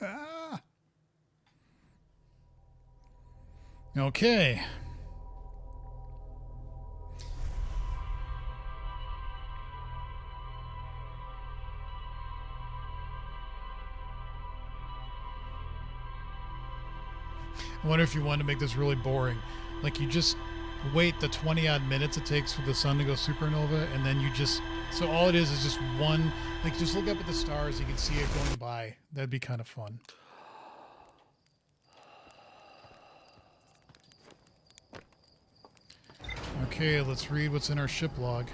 A: Ah! Okay. I wonder if you wanted to make this really boring. Like, you just wait the 20-odd minutes it takes for the sun to go supernova, and then you just... So all it is just one... Like, just look up at the stars, you can see it going by. That'd be kind of fun. Okay, let's read what's in our ship log.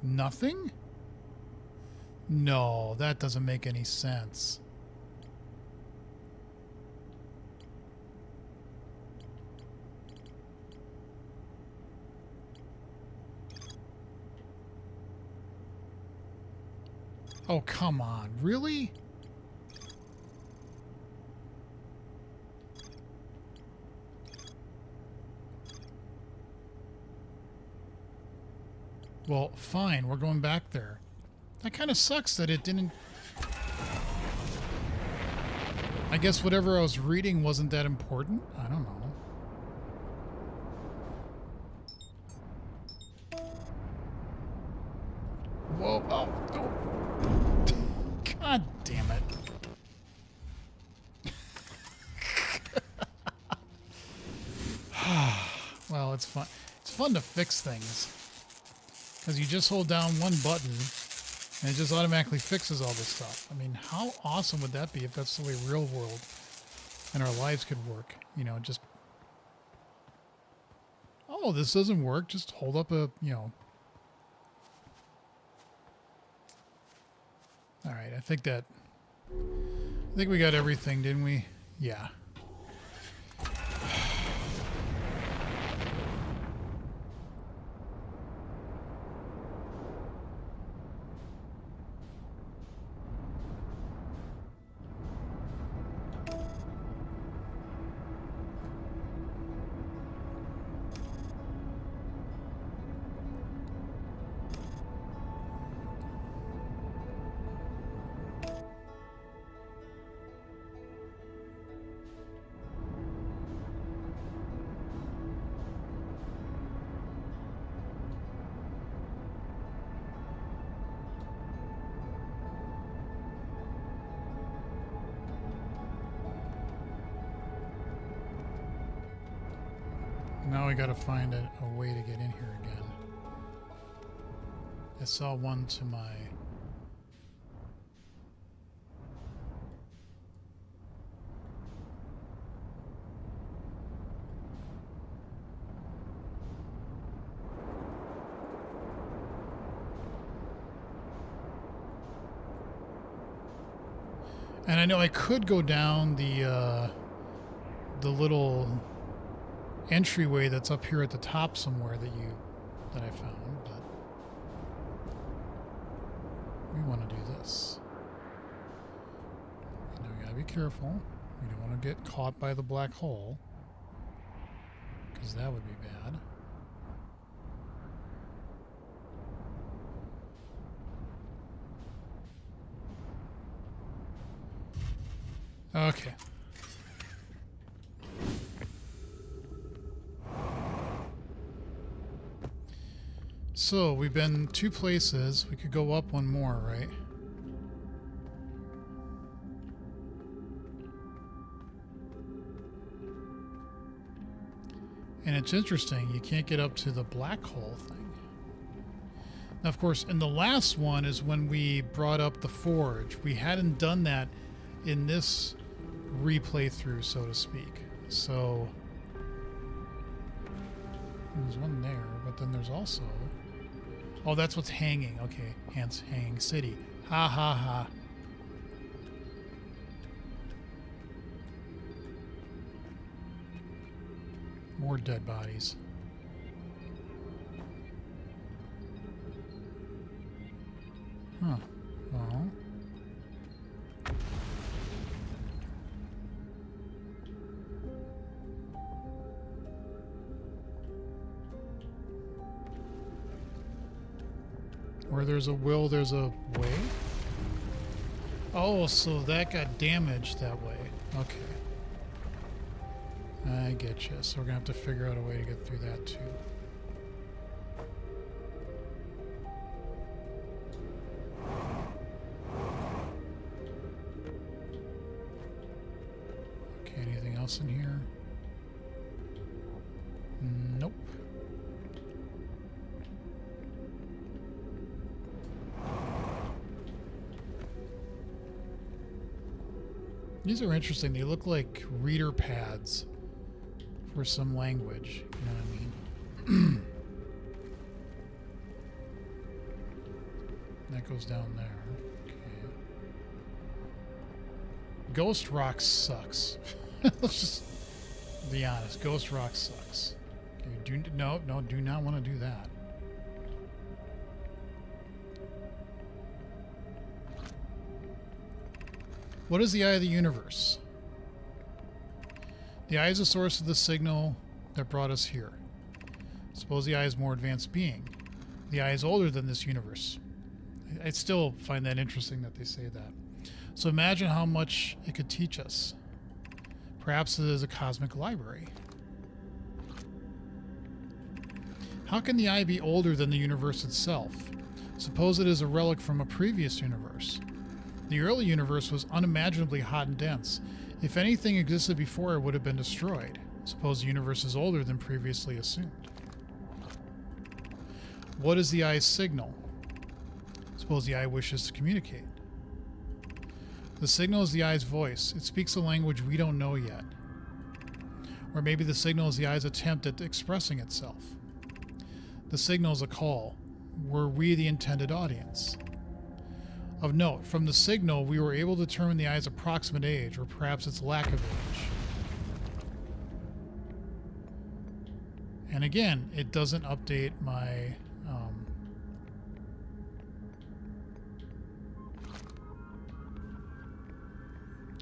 A: Nothing? No, that doesn't make any sense. Oh, come on. Really? Well, fine. We're going back there. That kind of sucks that it didn't... I guess whatever I was reading wasn't that important? I don't know. Whoa. Oh, oh. God damn it. Well, it's fun. It's fun to fix things. Because you just hold down one button and it just automatically fixes all this stuff. I mean, how awesome would that be if that's the way real world and our lives could work? You know, just... Oh, this doesn't work. Just hold up a, you know... Alright, I think we got everything, didn't we? Yeah. we gotta find a way to get in here again. I saw one to my... And I know I could go down the little entryway that's up here at the top somewhere that I found, but we want to do this. Now we gotta be careful. We don't want to get caught by the black hole, because that would be bad. Okay. So, we've been 2 places. We could go up one more, right? And it's interesting, you can't get up to the black hole thing. Now, of course, in the last one is when we brought up the forge. We hadn't done that in this replay through, so to speak. So there's one there, but then there's also... Oh, that's what's hanging. Okay, hence Hanging City. Ha ha ha. More dead bodies. Huh. Well... Where there's a will, there's a way? Oh, so that got damaged that way. Okay. I get you. So we're going to have to figure out a way to get through that too. Okay, anything else in here? Nope. These are interesting. They look like reader pads for some language. You know what I mean? That goes down there. Okay. Ghost Rock sucks. Let's just be honest. Ghost Rock sucks. Okay, no, do not want to do that. What is the eye of the universe? The eye is the source of the signal that brought us here. Suppose the eye is a more advanced being. The eye is older than this universe. I still find that interesting that they say that. So imagine how much it could teach us. Perhaps it is a cosmic library. How can the eye be older than the universe itself? Suppose it is a relic from a previous universe. The early universe was unimaginably hot and dense. If anything existed before, it would have been destroyed. Suppose the universe is older than previously assumed. What is the eye's signal? Suppose the eye wishes to communicate. The signal is the eye's voice. It speaks a language we don't know yet. Or maybe the signal is the eye's attempt at expressing itself. The signal is a call. Were we the intended audience? Of note, from the signal, we were able to determine the eye's approximate age, or perhaps its lack of age. And again, it doesn't update my...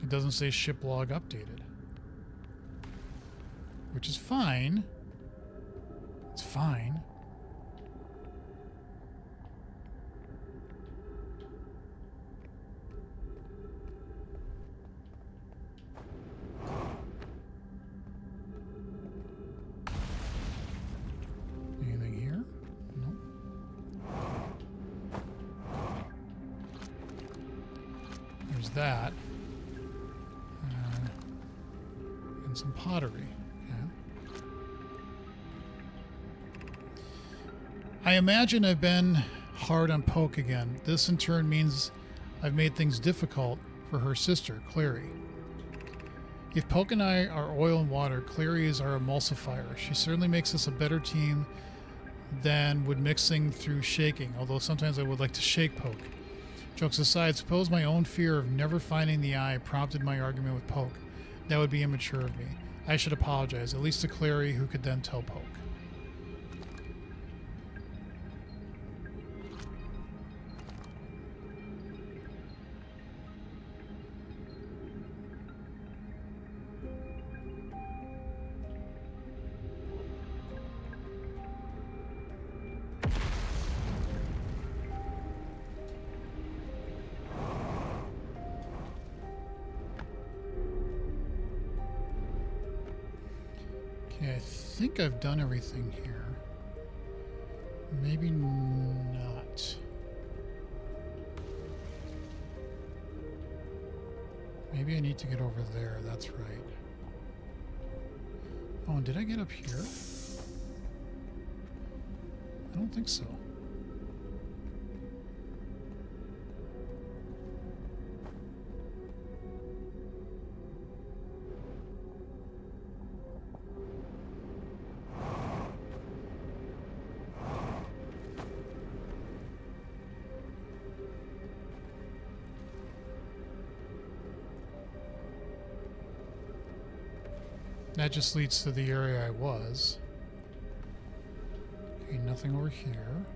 A: it doesn't say ship log updated. Which is fine. It's fine. That and some pottery. Okay. I imagine I've been hard on Poke again. This in turn means I've made things difficult for her sister, Clary. If Poke and I are oil and water, Clary is our emulsifier. She certainly makes us a better team than would mixing through shaking, although sometimes I would like to shake Poke. Jokes aside, suppose my own fear of never finding the eye prompted my argument with Poke. That would be immature of me. I should apologize, at least to Clary, who could then tell Poke. Okay, I think I've done everything here. Maybe not. Maybe I need to get over there, that's right. Oh, and did I get up here? I don't think so. That just leads to the area I was. Okay, nothing over here.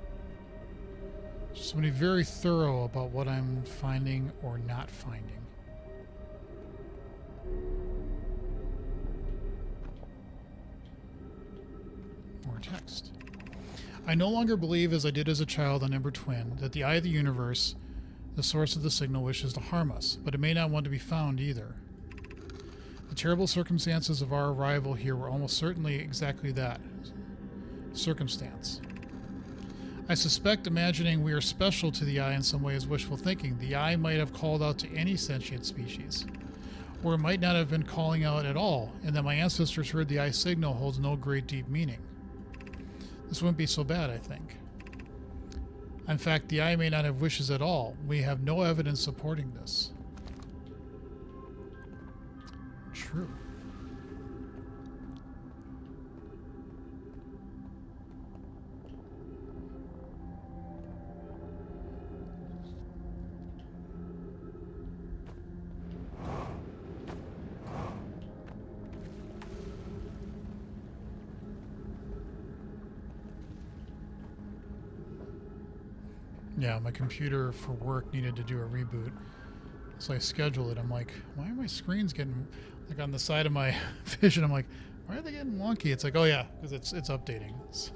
A: Just want to be very thorough about what I'm finding or not finding. More text. I no longer believe, as I did as a child on Ember Twin, that the Eye of the Universe, the source of the signal, wishes to harm us, but it may not want to be found either. The terrible circumstances of our arrival here were almost certainly exactly that. Circumstance. I suspect imagining we are special to the Eye in some way is wishful thinking. The Eye might have called out to any sentient species. Or it might not have been calling out at all, and that my ancestors heard the Eye signal holds no great deep meaning. This wouldn't be so bad, I think. In fact, the Eye may not have wishes at all. We have no evidence supporting this. True. Yeah, my computer for work needed to do a reboot. So I scheduled it. I'm like, why are my screens getting like on the side of my vision? I'm like, why are they getting wonky? It's like, oh yeah, because it's updating. So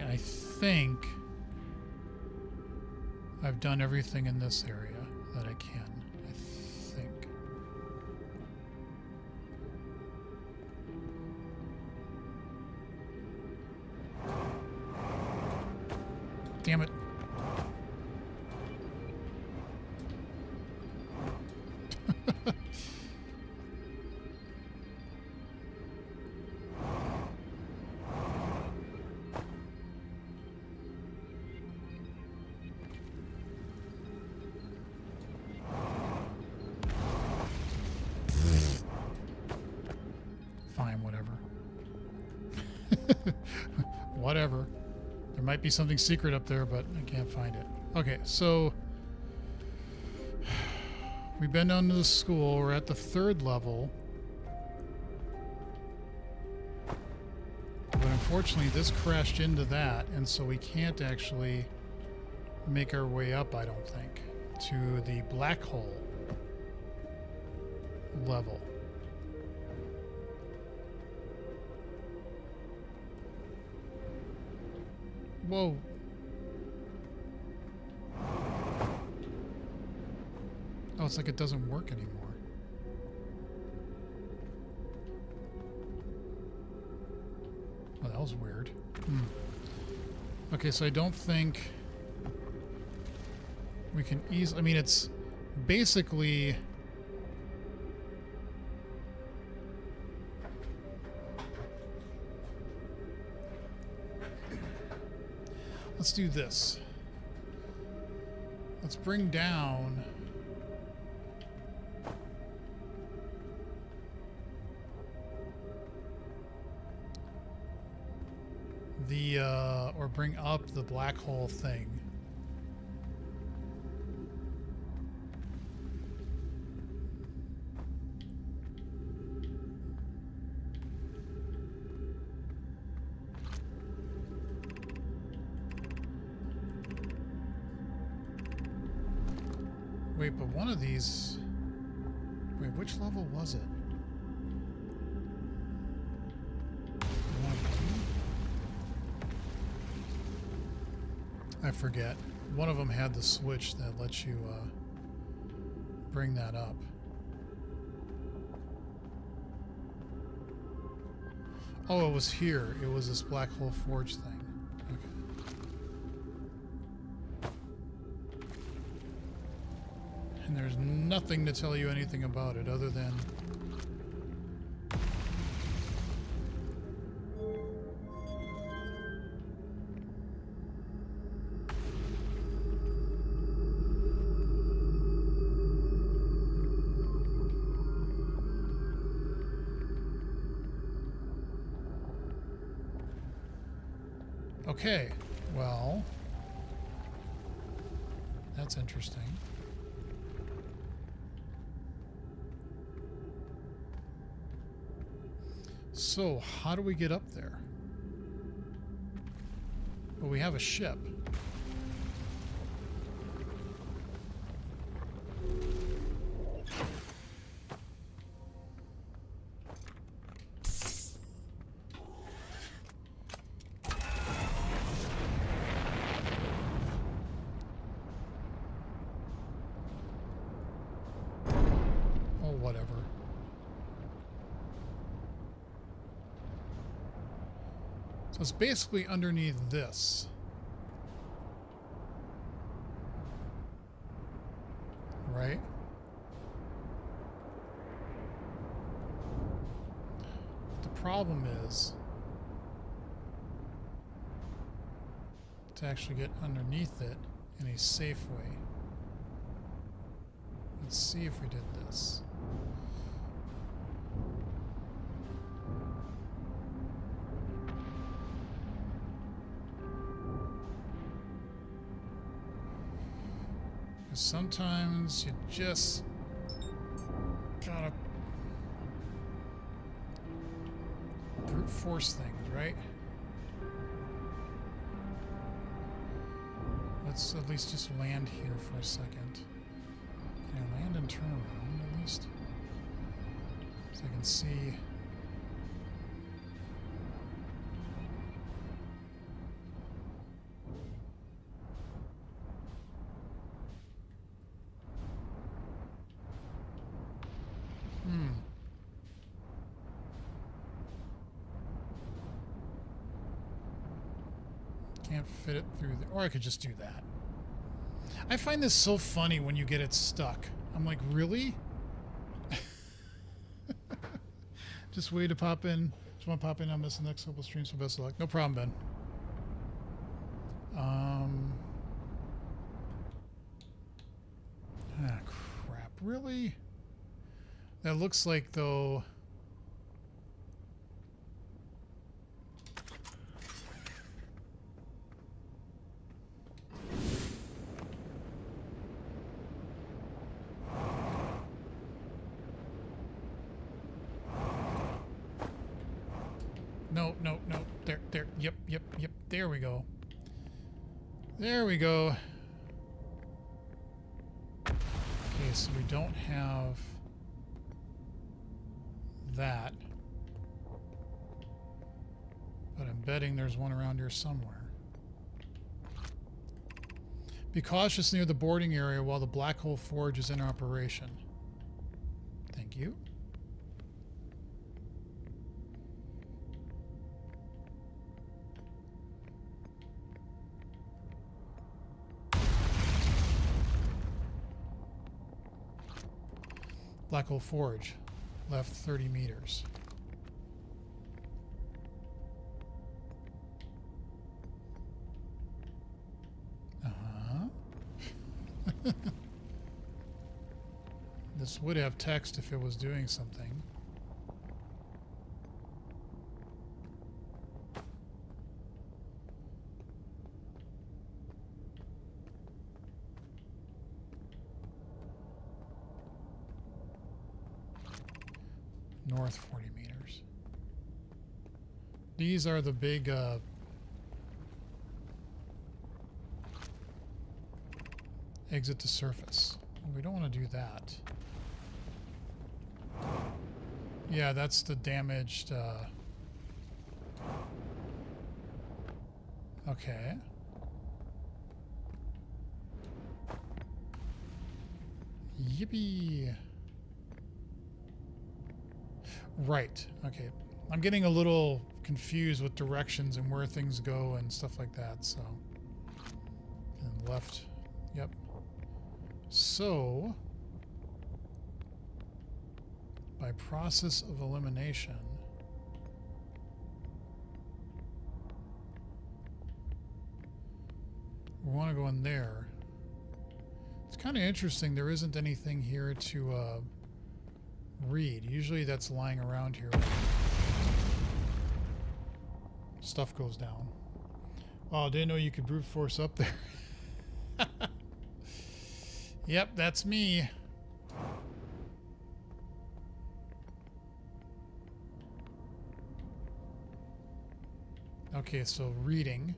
A: I think I've done everything in this area that I can. I think. Damn it. Whatever. There might be something secret up there, but I can't find it. Okay, so we've been down to the school. We're at the 3rd level. But unfortunately, this crashed into that, and so we can't actually make our way up, I don't think, to the black hole level. Whoa. Oh, it's like it doesn't work anymore. Oh, that was weird. Okay, so I don't think we can easily... I mean, it's basically... Let's do this. Let's bring down... the, or bring up the black hole thing. Wait, but one of these... Wait, which level was it? I forget. One of them had the switch that lets you bring that up. Oh, it was here. It was this Black Hole Forge thing. Okay. And there's nothing to tell you anything about it other than... Okay, well, that's interesting. So, how do we get up there? Well, we have a ship. Whatever. So it's basically underneath this. Right? The problem is to actually get underneath it in a safe way. Let's see if we did this. Sometimes you just gotta brute force things, right? Let's at least just land here for a second. Can I land and turn around at least? So I can see. Can't fit it through the... Or I could just do that. I find this so funny when you get it stuck. I'm like, really? Just wait to pop in. Just want to pop in on this next couple streams. So best of luck. No problem, Ben. Ah, crap. Really? That looks like, though... No. There. Yep. There we go. There we go. Okay, so we don't have that. But I'm betting there's one around here somewhere. Be cautious near the boarding area while the Black Hole Forge is in operation. Thank you. Black Hole Forge, left 30 meters. This would have text if it was doing something. North 40 meters. These are the big exit to surface. Well, we don't want to do that. Yeah, that's the damaged okay. Yippee. Right. Okay. I'm getting a little confused with directions and where things go and stuff like that, so. And left. Yep. So, by process of elimination, we want to go in there. It's kind of interesting. There isn't anything here to read. Usually that's lying around here. Stuff goes down. Oh, I didn't know you could brute force up there. Yep, that's me. Okay, so reading.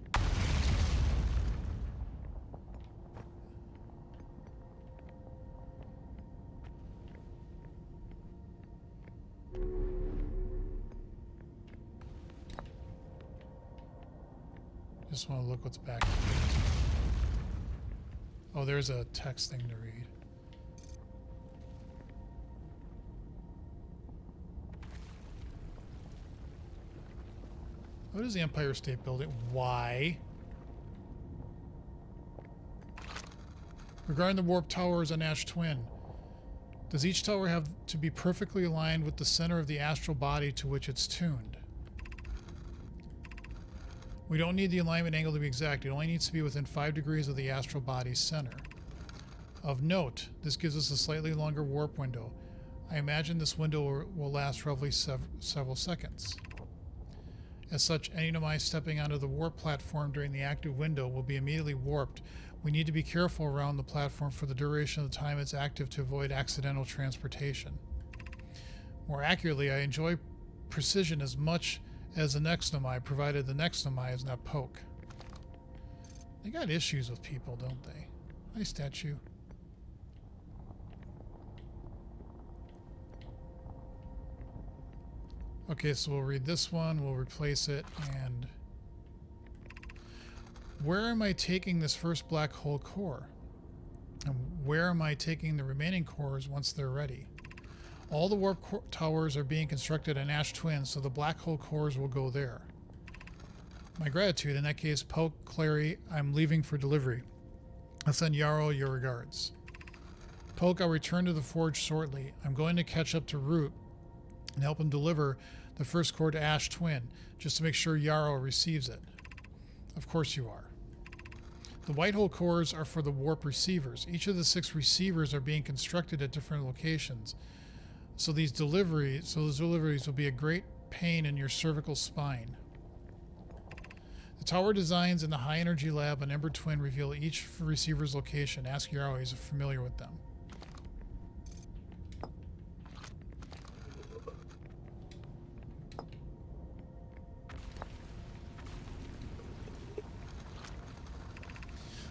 A: Just want to look what's back here. Oh, there's a text thing to read. What is the Empire State Building? Why? Regarding the warp towers on Ash Twin, does each tower have to be perfectly aligned with the center of the astral body to which it's tuned? We don't need the alignment angle to be exact. It only needs to be within 5 degrees of the astral body's center. Of note, this gives us a slightly longer warp window. I imagine this window will last roughly several seconds. As such, any Nomai stepping onto the warp platform during the active window will be immediately warped. We need to be careful around the platform for the duration of the time it's active to avoid accidental transportation. More accurately, I enjoy precision as much as the next Nomai, provided the next Nomai is not Poke. They got issues with people, don't they? Hi, statue. Okay, so we'll read this one, we'll replace it, and where am I taking this first black hole core? And where am I taking the remaining cores once they're ready? All the warp towers are being constructed on Ash Twin, so the black hole cores will go there. My gratitude. In that case, Poke, Clary, I'm leaving for delivery. I'll send Yarrow your regards. Poke, I'll return to the forge shortly. I'm going to catch up to Root and help him deliver the first core to Ash Twin, just to make sure Yarrow receives it. Of course you are. The white hole cores are for the warp receivers. Each of the 6 receivers are being constructed at different locations. So those deliveries will be a great pain in your cervical spine. The tower designs in the high energy lab on Ember Twin reveal each receiver's location. Ask Yarrow, he's familiar with them.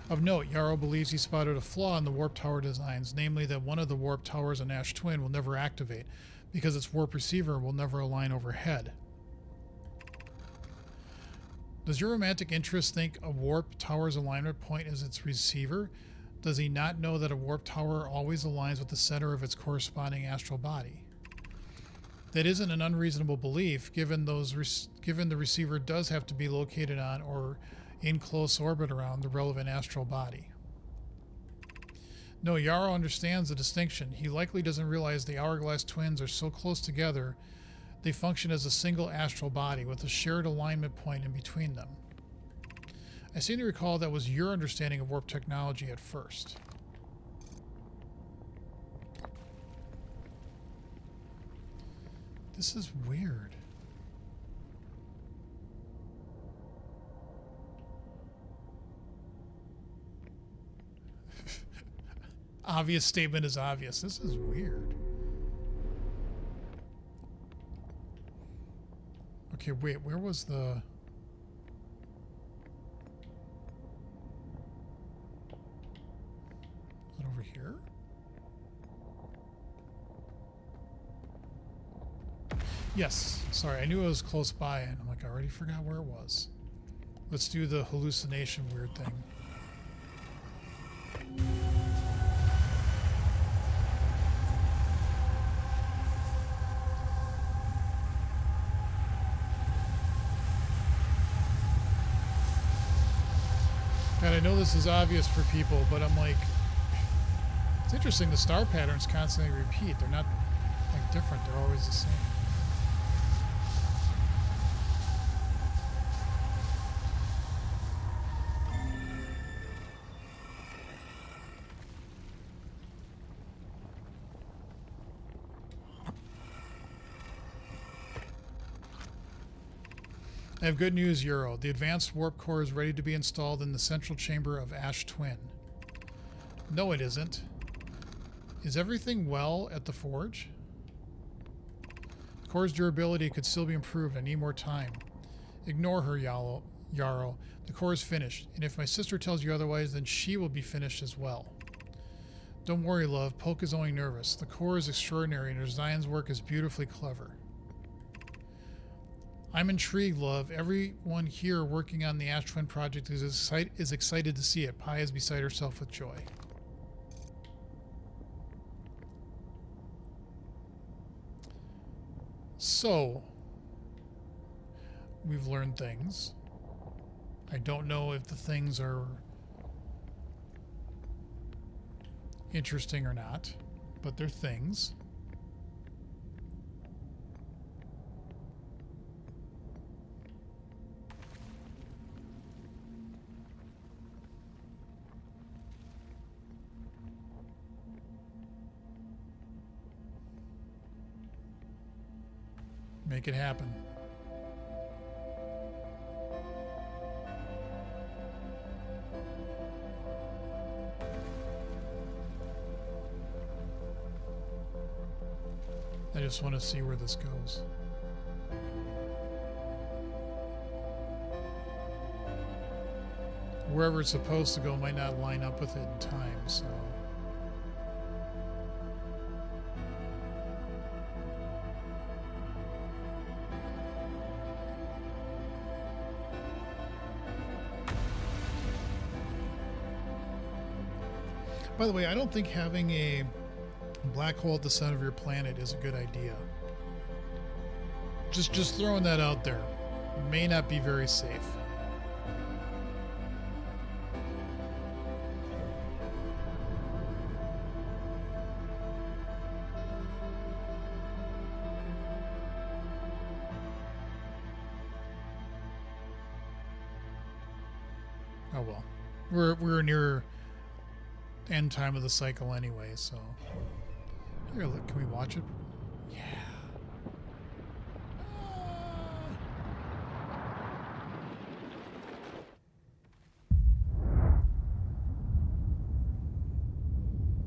A: Of note, Yarrow believes he spotted a flaw in the warp tower designs, namely that one of the warp towers on Ash Twin will never activate because its warp receiver will never align overhead. Does your romantic interest think a warp tower's alignment point is its receiver? Does he not know that a warp tower always aligns with the center of its corresponding astral body? That isn't an unreasonable belief, given the receiver does have to be located on or in close orbit around the relevant astral body. No, Yarrow understands the distinction. He likely doesn't realize the Hourglass twins are so close together they function as a single astral body with a shared alignment point in between them. I seem to recall that was your understanding of warp technology at first. This is weird. Obvious statement is obvious. This is weird. Okay, wait, where was the... Is it over here? Yes. Sorry, I knew it was close by, and I'm like, I already forgot where it was. Let's do the hallucination weird thing. God, I know this is obvious for people, but I'm like, it's interesting the star patterns constantly repeat. They're not like different, they're always the same. I have good news, Euro. The advanced warp core is ready to be installed in the central chamber of Ash Twin. No, it isn't. Is everything well at the forge? The core's durability could still be improved. I need more time. Ignore her, Yarrow. The core is finished, and if my sister tells you otherwise, then she will be finished as well. Don't worry, love. Polk is only nervous. The core is extraordinary, and her Zion's work is beautifully clever. I'm intrigued, love. Everyone here working on the Ash Twin project is excited to see it. Pi is beside herself with joy. So, we've learned things. I don't know if the things are interesting or not, but they're things. Make it happen. I just want to see where this goes. Wherever it's supposed to go might not line up with it in time, so... By the way, I don't think having a black hole at the center of your planet is a good idea. Just throwing that out there. May not be very safe. Oh well. We're near end time of the cycle anyway, so here, look, can we watch it? Yeah.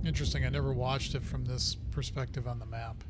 A: Interesting. I never watched it from this perspective on the map.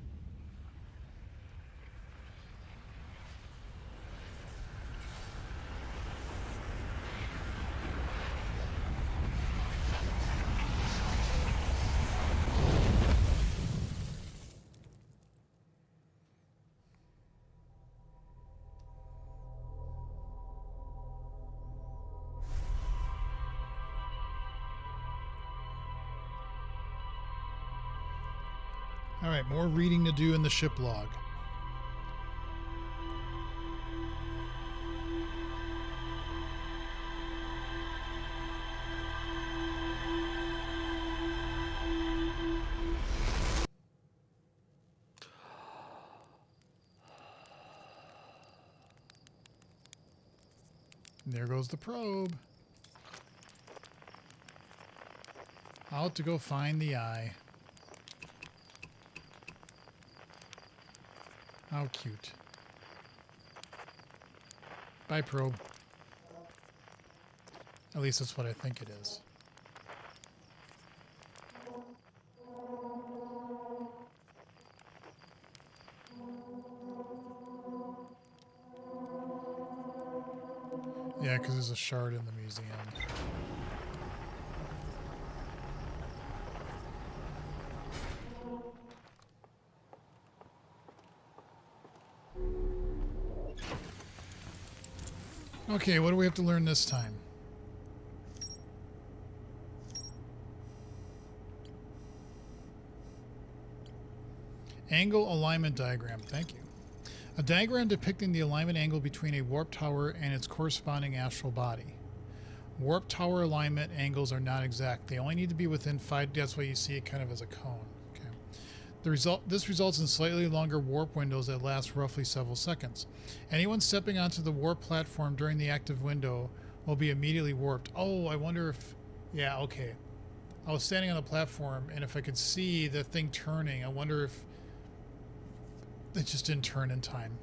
A: All right, more reading to do in the ship log. And there goes the probe. Out to go find the eye. How cute. Bye, probe. At least that's what I think it is. Yeah, because there's a shard in the museum. Okay, what do we have to learn this time? Angle alignment diagram. Thank you. A diagram depicting the alignment angle between a warp tower and its corresponding astral body. Warp tower alignment angles are not exact. They only need to be within 5. That's why you see it kind of as a cone. Okay. This results in slightly longer warp windows that last roughly several seconds. Anyone stepping onto the warp platform during the active window will be immediately warped. Oh, I wonder if... Yeah, okay. I was standing on the platform, and if I could see the thing turning, I wonder if it just didn't turn in time.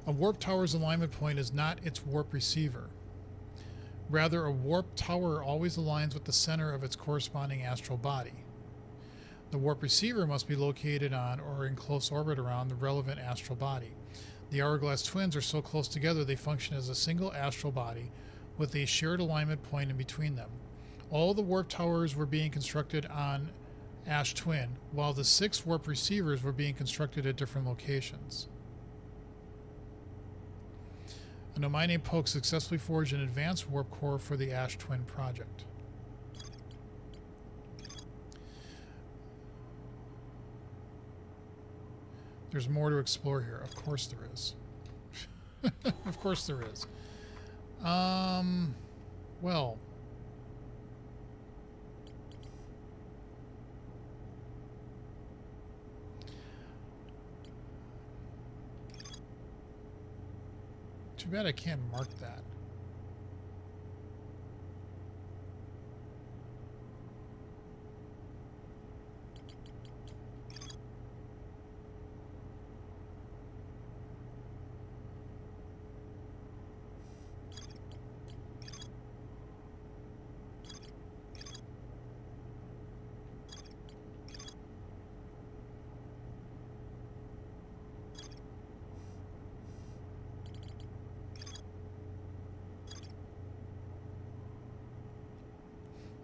A: A warp tower's alignment point is not its warp receiver. Rather, a warp tower always aligns with the center of its corresponding astral body. The warp receiver must be located on or in close orbit around the relevant astral body. The Hourglass twins are so close together they function as a single astral body with a shared alignment point in between them. All the warp towers were being constructed on Ash Twin, while the 6 warp receivers were being constructed at different locations. A Nomai named Poke successfully forged an advanced warp core for the Ash Twin project. There's more to explore here. Of course there is. Of course there is. Well... Too bad I can't mark that.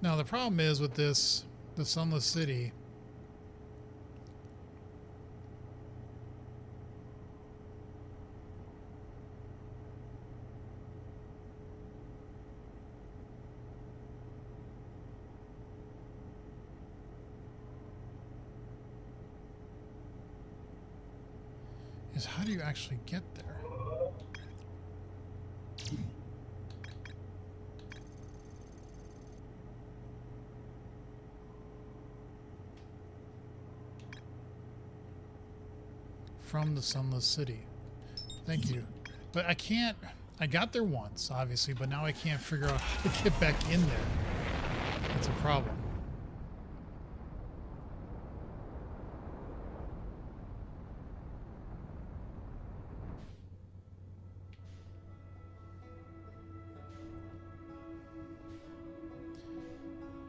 A: Now the problem is with this, the Sunless City, is how do you actually get there? From the Sunless City. Thank you. But I can't... I got there once, obviously, but now I can't figure out how to get back in there. That's a problem.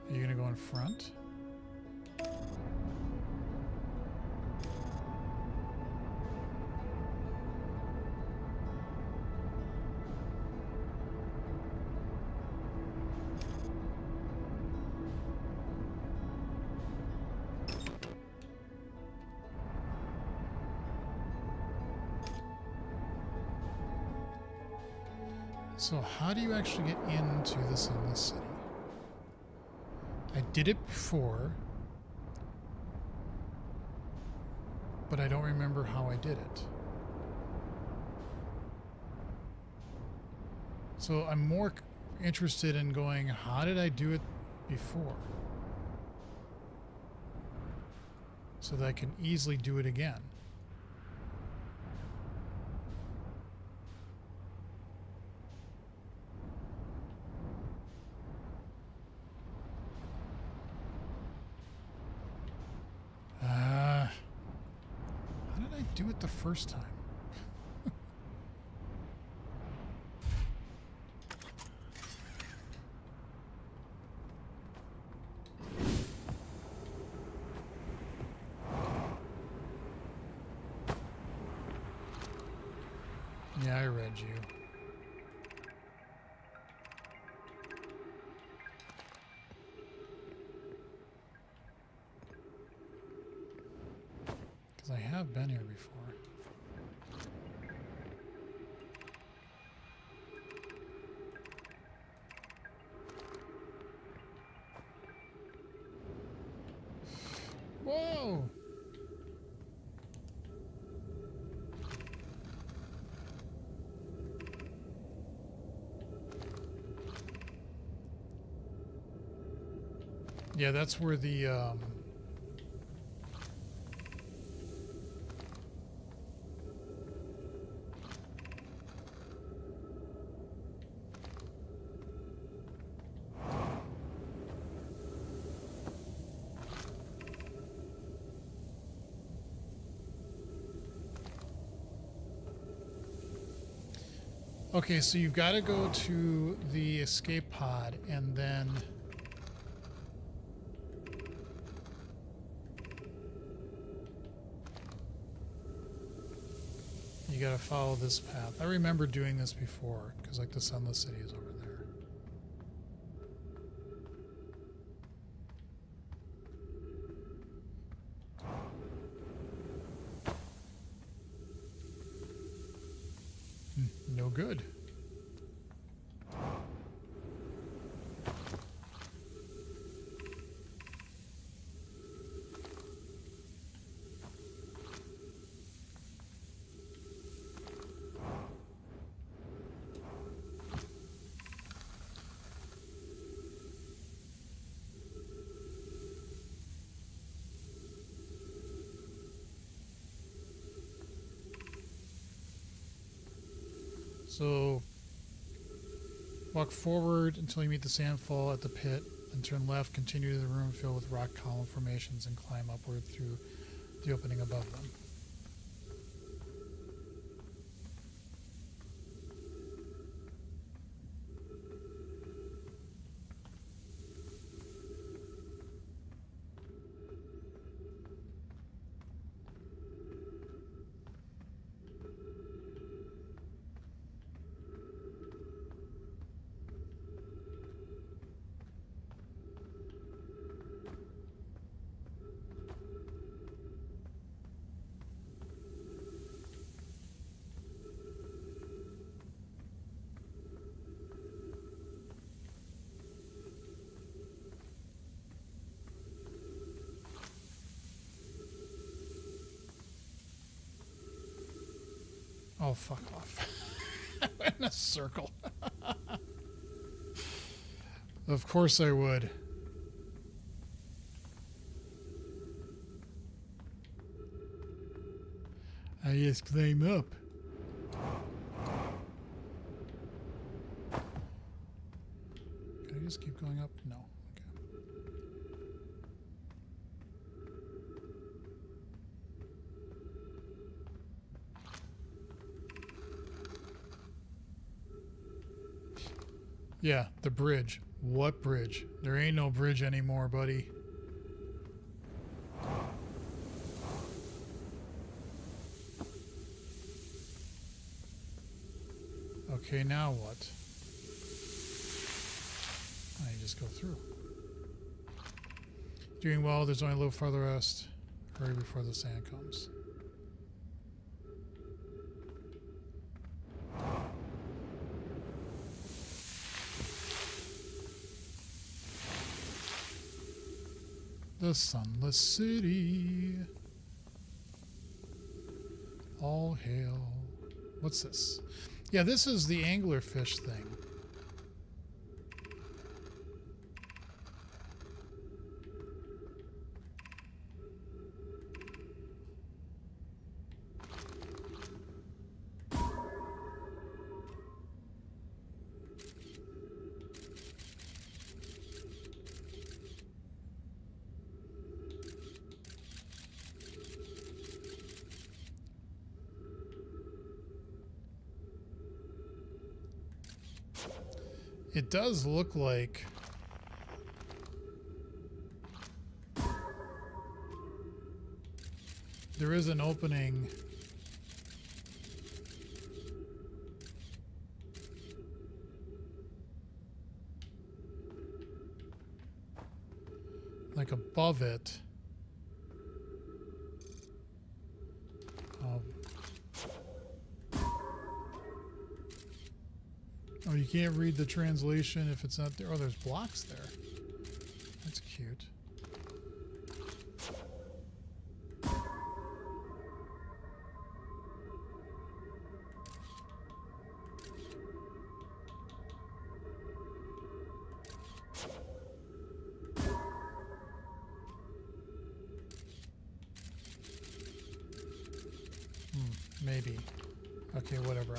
A: Are you going to go in front? So how do you actually get into the Sunless City? I did it before. but I don't remember how I did it. So I'm more interested in going, how did I do it before? So that I can easily do it again. How did I do it the first time? Yeah, I read you. Because I have been here before. Whoa! Yeah, that's where the okay, so you've got to go to the escape pod and then you got to follow this path. I remember doing this before because like the Sunless City is over there. No good. So walk forward until you meet the sandfall at the pit, then turn left, continue to the room filled with rock column formations, and climb upward through the opening above them. Oh, fuck off. I went in a circle. Of course I would. I just climb up. Can I just keep going up? No. Okay. Yeah, the bridge. What bridge? There ain't no bridge anymore, buddy. Okay, now what? I just go through. Doing well, there's only a little farther west. Hurry before the sand comes. The Sunless City. All hail. What's this? Yeah, this is the anglerfish thing. It does look like there is an opening. Like above it. Oh, you can't read the translation if it's not there. Oh, there's blocks there. That's cute. Maybe. Okay, whatever.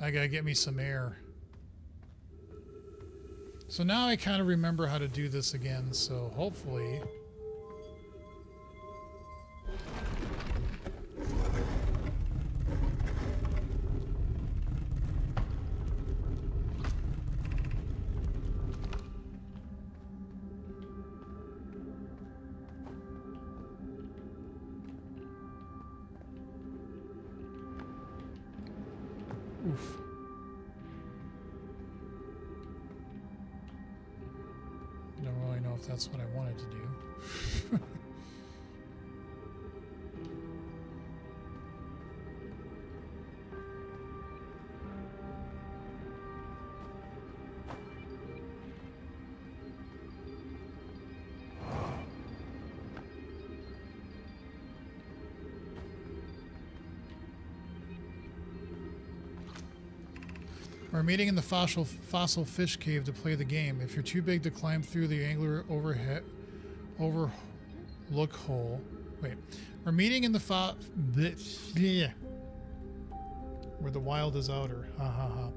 A: I gotta get me some air. So now I kind of remember how to do this again, so hopefully... Oof. Don't really know if that's what I wanted to do. We're meeting in the fossil fish cave to play the game. If you're too big to climb through the angler overlook hole. Wait. We're meeting in the where the wild is outer. Ha ha ha.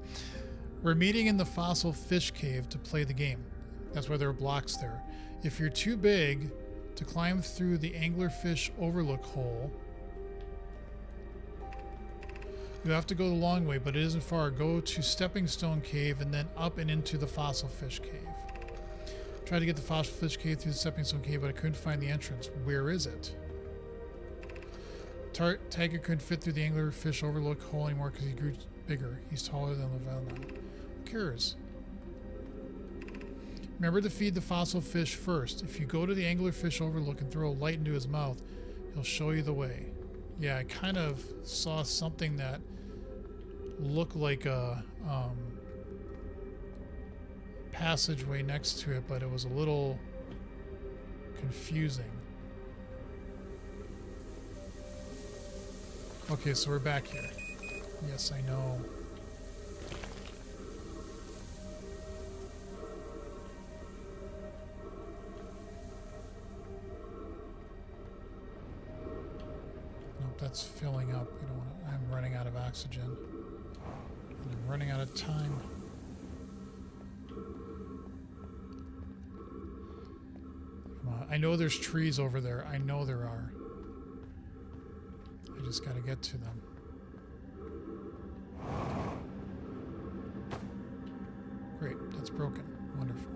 A: We're meeting in the fossil fish cave to play the game. That's why there are blocks there. If you're too big to climb through the anglerfish overlook hole, you have to go the long way, but it isn't far. Go to Stepping Stone Cave and then up and into the Fossil Fish Cave. Tried to get the Fossil Fish Cave through the Stepping Stone Cave, but I couldn't find the entrance. Where is it? Tiger couldn't fit through the anglerfish overlook hole anymore because he grew bigger. He's taller than Lavelna. Who cares? Remember to feed the fossil fish first. If you go to the anglerfish overlook and throw a light into his mouth, he'll show you the way. Yeah, I kind of saw something that looked like a passageway next to it, but it was a little confusing. Okay, so we're back here. Yes, I know. That's filling up. We don't want to, I'm running out of oxygen. And I'm running out of time. Come on. I know there's trees over there. I know there are. I just got to get to them. Great. That's broken. Wonderful.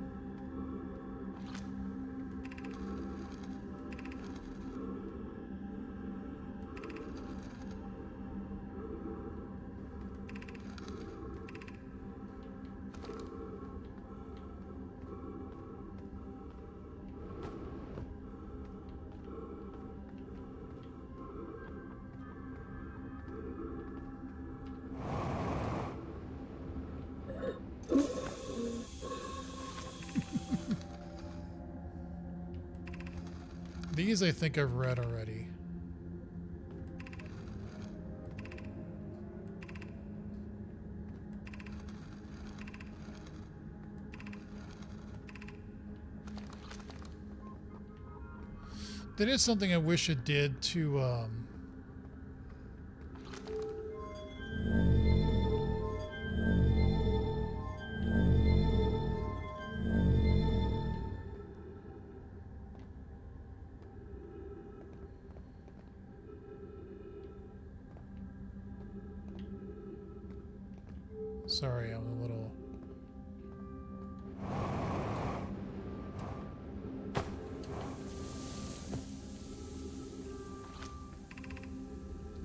A: These I think I've read already. That is something I wish it did to, sorry, I'm a little...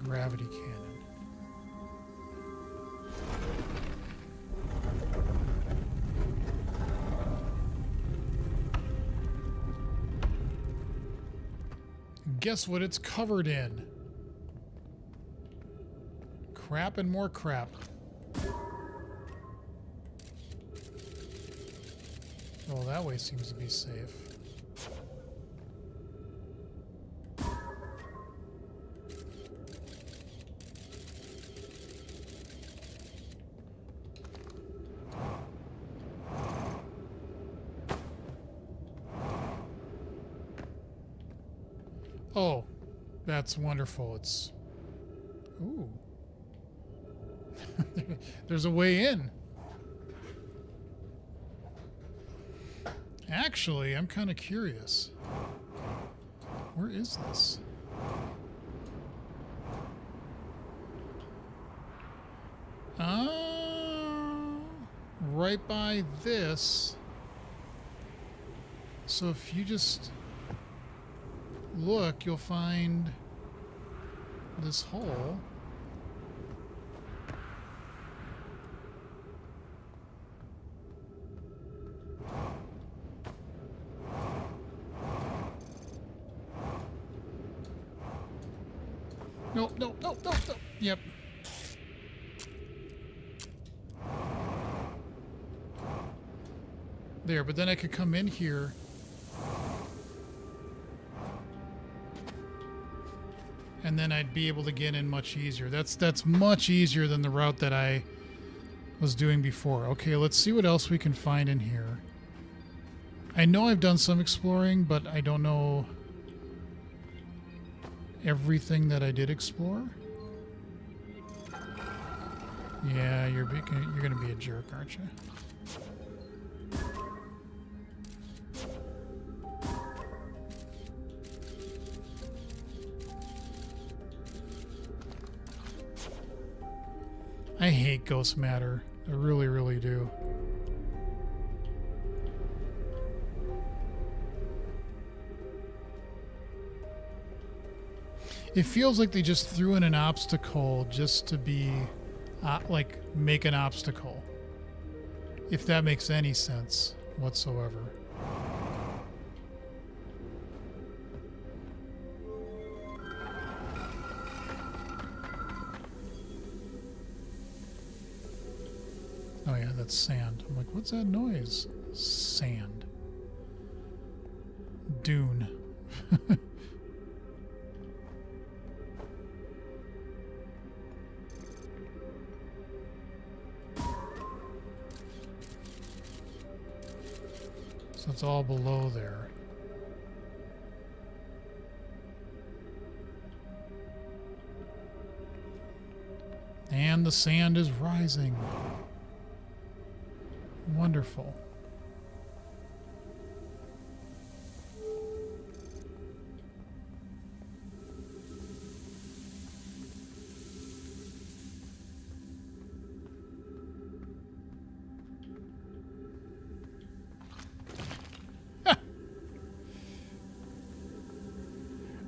A: Gravity cannon. Guess what it's covered in? Crap and more crap. Well, that way seems to be safe. Oh, that's wonderful. It's... Ooh. There's a way in. Actually, I'm kind of curious. Where is this? Right by this. So if you just look, you'll find this hole. Nope, nope, nope, nope, nope. Yep. There, but then I could come in here. And then I'd be able to get in much easier. That's much easier than the route that I was doing before. Okay, let's see what else we can find in here. I know I've done some exploring, but I don't know everything that I did explore. Yeah, you're going to be a jerk, aren't you? I hate ghost matter. I really, really do. It feels like they just threw in an obstacle just to be, like, make an obstacle. If that makes any sense whatsoever. Oh yeah, that's sand. I'm like, what's that noise? Sand. Dune. So it's all below there. And the sand is rising. Wonderful.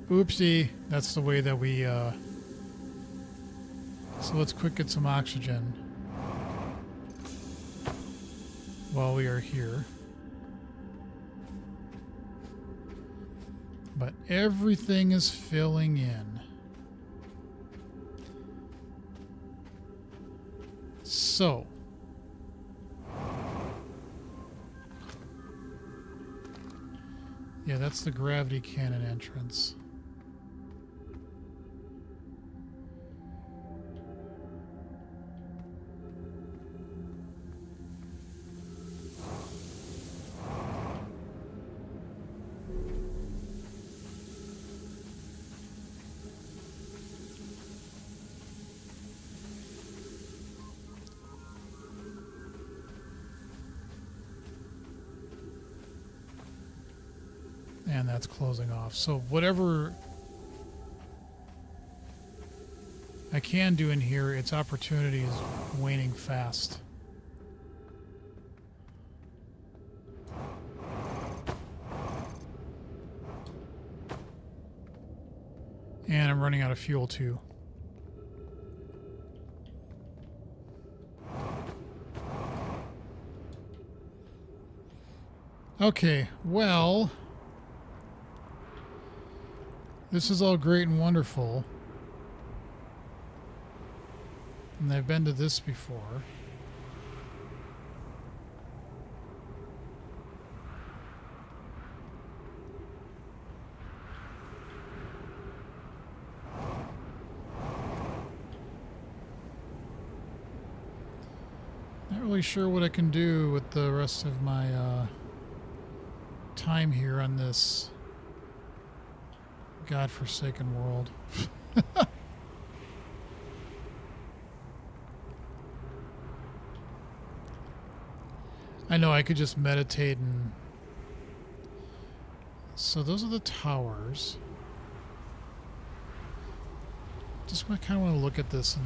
A: Oopsie. That's the way that we, So let's quick get some oxygen while we are here. But everything is filling in. So. Yeah, that's the gravity cannon entrance. And that's closing off. So whatever I can do in here, its opportunity is waning fast. And I'm running out of fuel too. Okay, well, this is all great and wonderful. And I've been to this before. Not really sure what I can do with the rest of my time here on this godforsaken world. I know I could just meditate and... So those are the towers. Just kind of want to look at this and...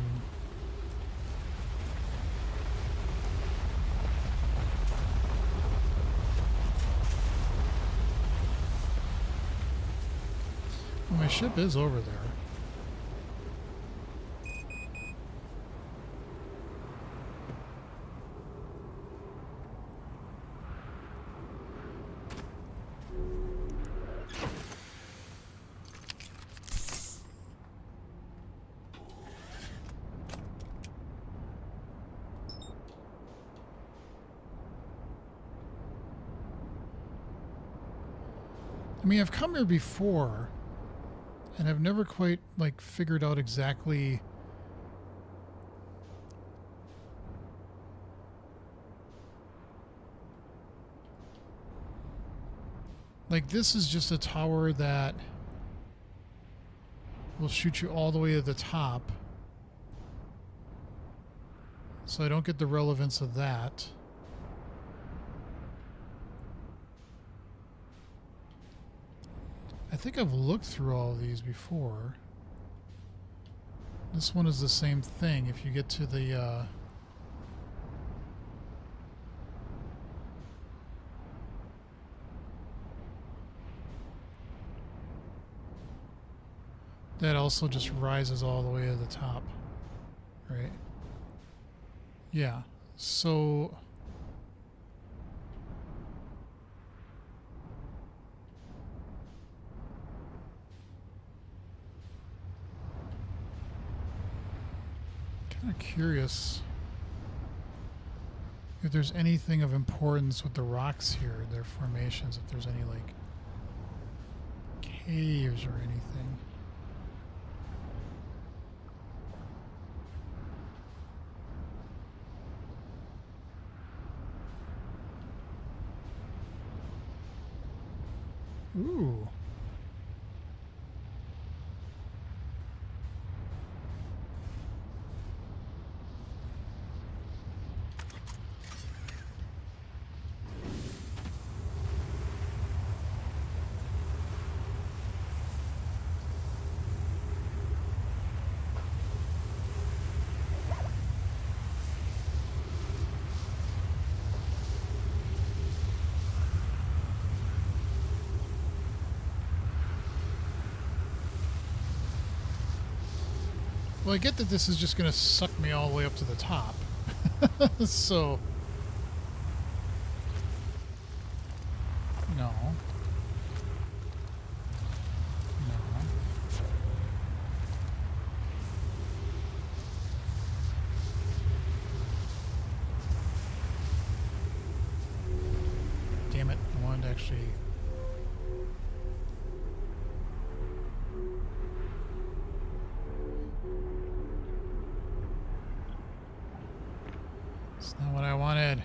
A: Well, my ship is over there. I mean, I've come here before, and I've never quite, like, figured out exactly... Like, this is just a tower that will shoot you all the way to the top. So I don't get the relevance of that. I think I've looked through all of these before. This one is the same thing. If you get to the... that also just rises all the way to the top. Right? Yeah. So... kind of curious if there's anything of importance with the rocks here, their formations, if there's any, like, caves or anything. Ooh. Well, I get that this is just going to suck me all the way up to the top. So... No. No. Damn it, I wanted to actually... It's not what I wanted.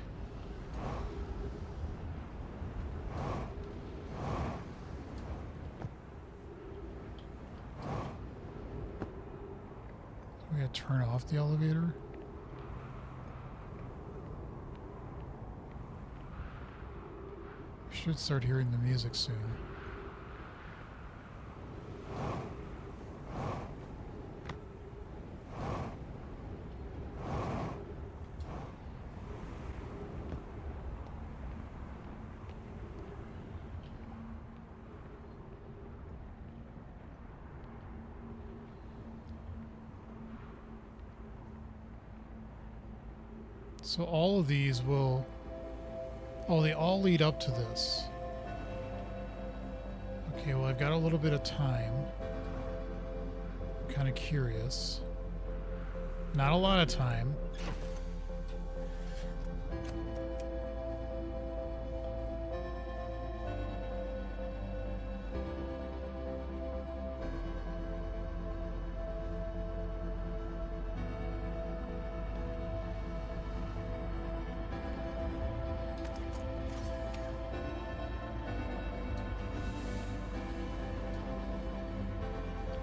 A: We gotta turn off the elevator. We should start hearing the music soon. So all of these will... Oh, they all lead up to this. Okay, well, I've got a little bit of time. I'm kind of curious. Not a lot of time.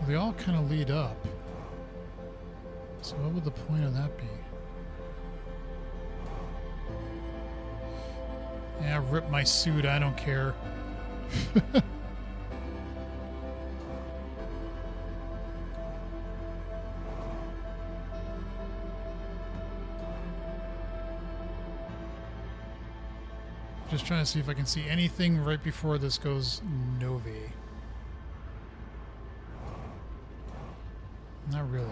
A: They all kind of lead up. So what would the point of that be? Yeah, rip my suit, I don't care. Just trying to see if I can see anything right before this goes Novi. Not really.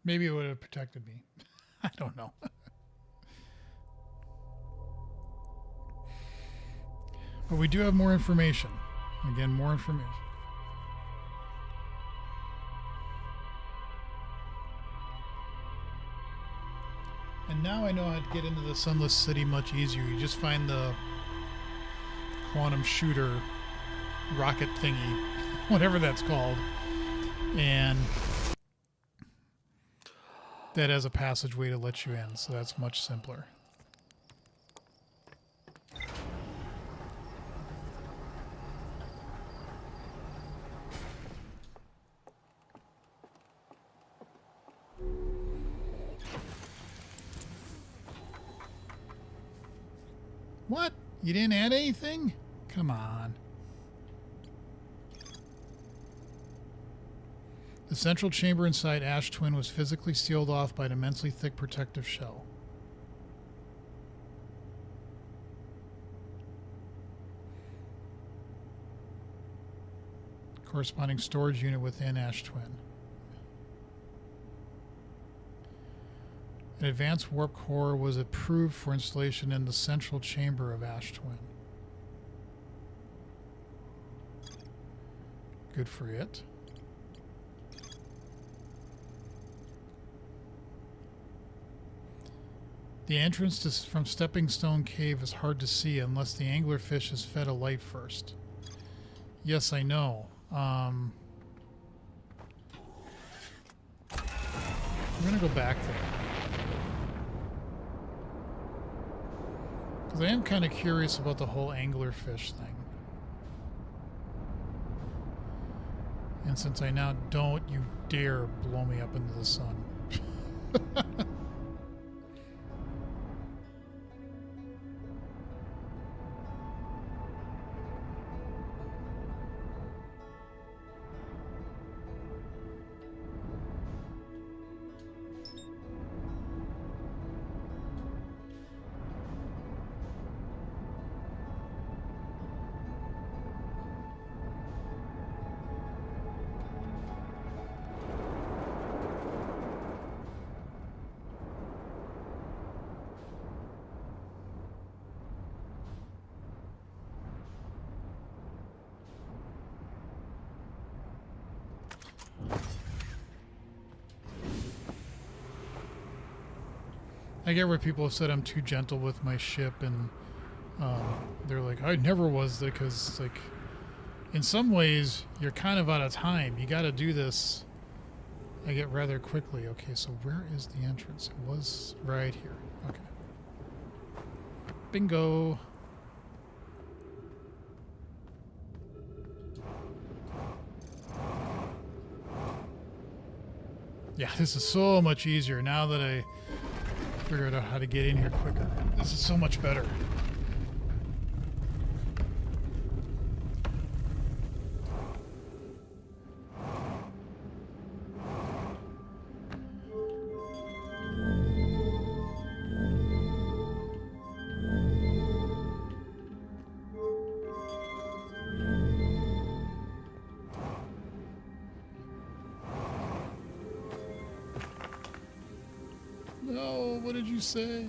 A: Maybe it would have protected me. I don't know. But we do have more information. Again, more information. And now I know how to get into the Sunless City much easier. You just find the quantum shooter rocket thingy, whatever that's called, and that has a passageway to let you in, so that's much simpler. What? You didn't add anything? Come on. The central chamber inside Ash Twin was physically sealed off by an immensely thick protective shell. Corresponding storage unit within Ash Twin. An advanced warp core was approved for installation in the central chamber of Ash Twin. Good for it. The entrance from Stepping Stone Cave is hard to see unless the anglerfish is fed a light first. Yes, I know. I'm going to go back there. Because I am kind of curious about the whole anglerfish thing. And since I now don't you dare blow me up into the sun. I get where people have said I'm too gentle with my ship, and they're like, I never was, because like in some ways you're kind of out of time. You got to do this, I get rather quickly. Okay, so where is the entrance? It was right here. Okay. Bingo. Yeah, this is so much easier now that I figured out how to get in here quicker. This is so much better. No, what did you say?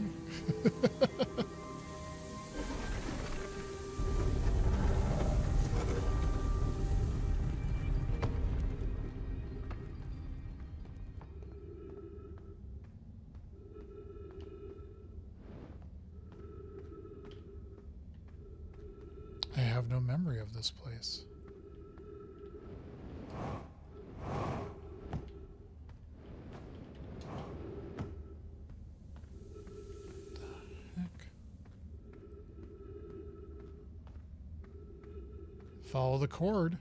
A: I have no memory of this place. Follow the cord.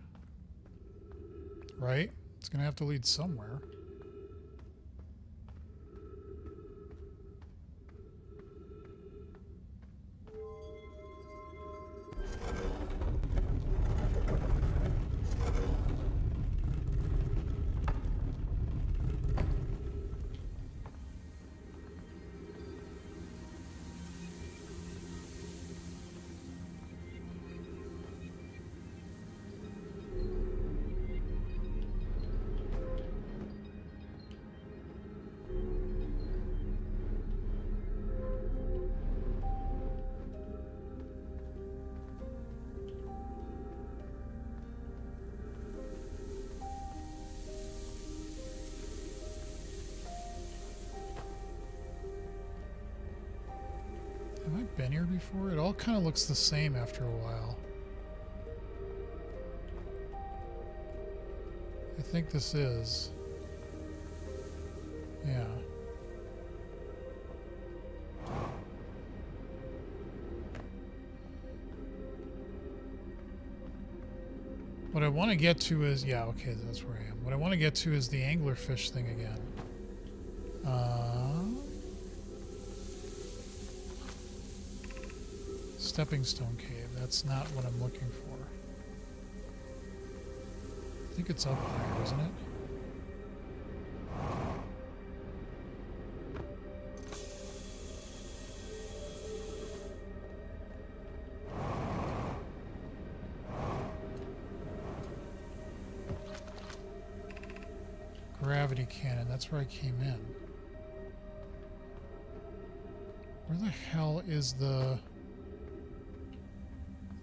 A: Right? It's going to have to lead somewhere. Have I been here before? It all kind of looks the same after a while. I think this is. Yeah. What I want to get to is, yeah, okay, that's where I am. What I want to get to is the anglerfish thing again. Stepping Stone Cave. That's not what I'm looking for. I think it's up higher, isn't it? Gravity cannon. That's where I came in. Where the hell is the...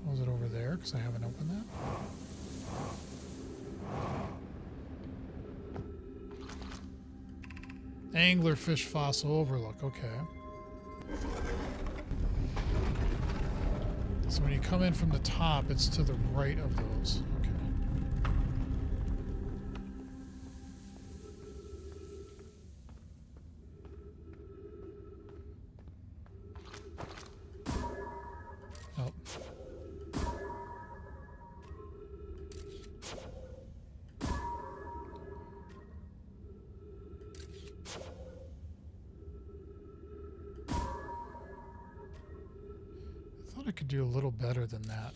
A: Oh, is it over there? Because I haven't opened that. Anglerfish fossil overlook. Okay. So when you come in from the top, it's to the right of those. Okay. Oh. I could do a little better than that.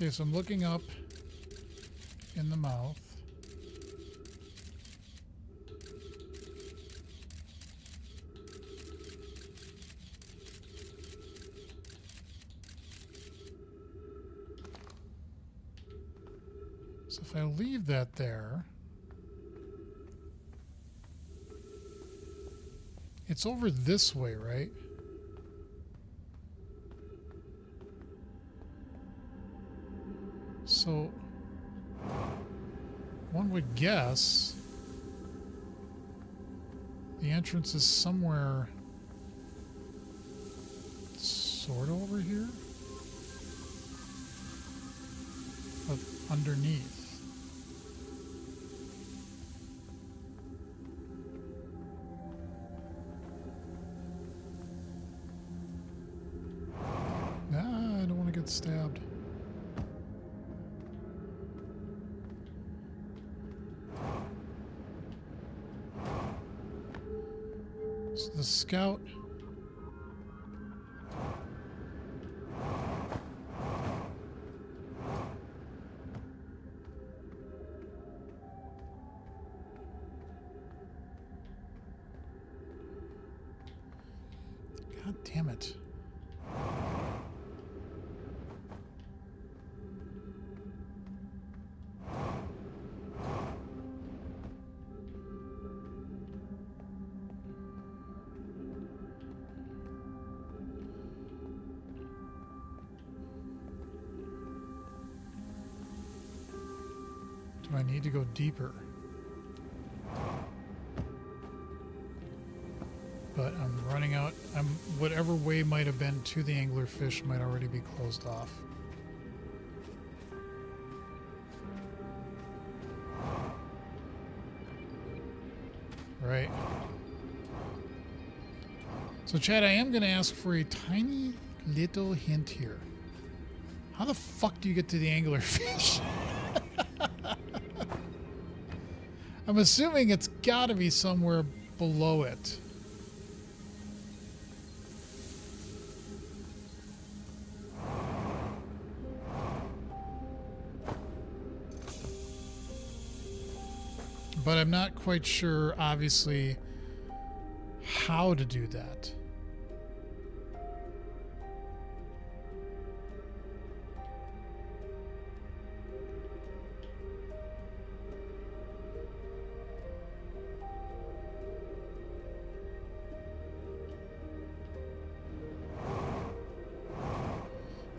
A: Okay, so I'm looking up in the mouth. So if I leave that there, it's over this way, right? So one would guess the entrance is somewhere sort of over here, but underneath. Nah, I don't want to get stabbed. So the scout. God damn it. Do I need to go deeper? But I'm running out. Whatever way might have been to the anglerfish might already be closed off. Right. So Chad, I am going to ask for a tiny little hint here. How the fuck do you get to the anglerfish? I'm assuming it's got to be somewhere below it. But I'm not quite sure, obviously, how to do that.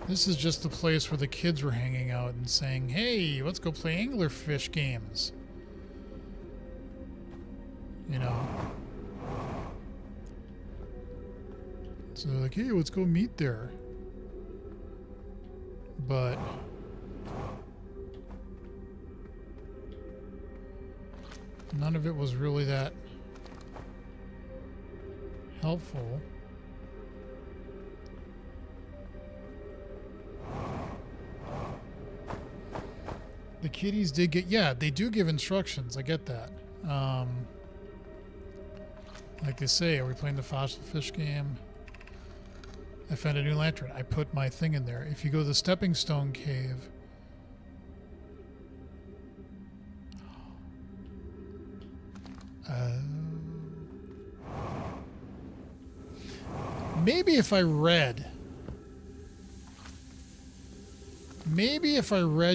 A: This is just the place where the kids were hanging out and saying, hey, let's go play anglerfish games. You know. So they're like, hey, let's go meet there. But none of it was really that helpful. The kiddies did get, yeah, they do give instructions. I get that. Like they say, are we playing the fossil fish game? I found a new lantern. I put my thing in there. If you go to the Stepping Stone Cave, maybe if I read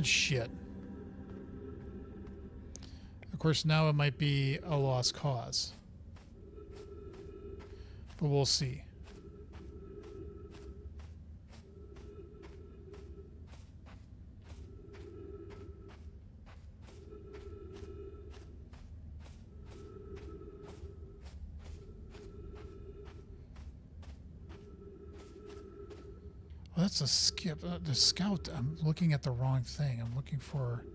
A: shit. Of course, now it might be a lost cause. But we'll see. Well, that's a skip. The scout, I'm looking at the wrong thing. I'm looking for...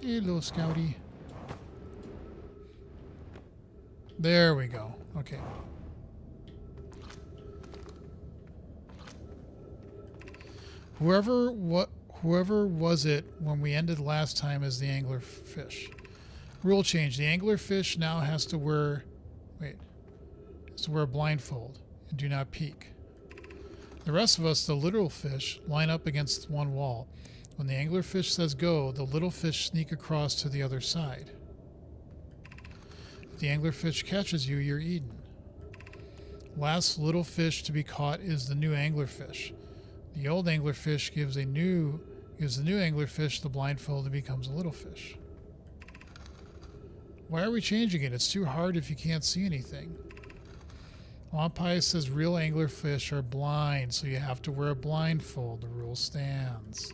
A: Hello, Scouty. There we go. Okay. Whoever was it when we ended last time as the anglerfish. Rule change. The anglerfish now has to wear a blindfold and do not peek. The rest of us, the literal fish, line up against one wall. When the anglerfish says go, the little fish sneak across to the other side. If the anglerfish catches you, you're eaten. Last little fish to be caught is the new anglerfish. The old anglerfish gives the new anglerfish the blindfold and becomes a little fish. Why are we changing it? It's too hard if you can't see anything. Wampai says real anglerfish are blind, so you have to wear a blindfold. The rule stands.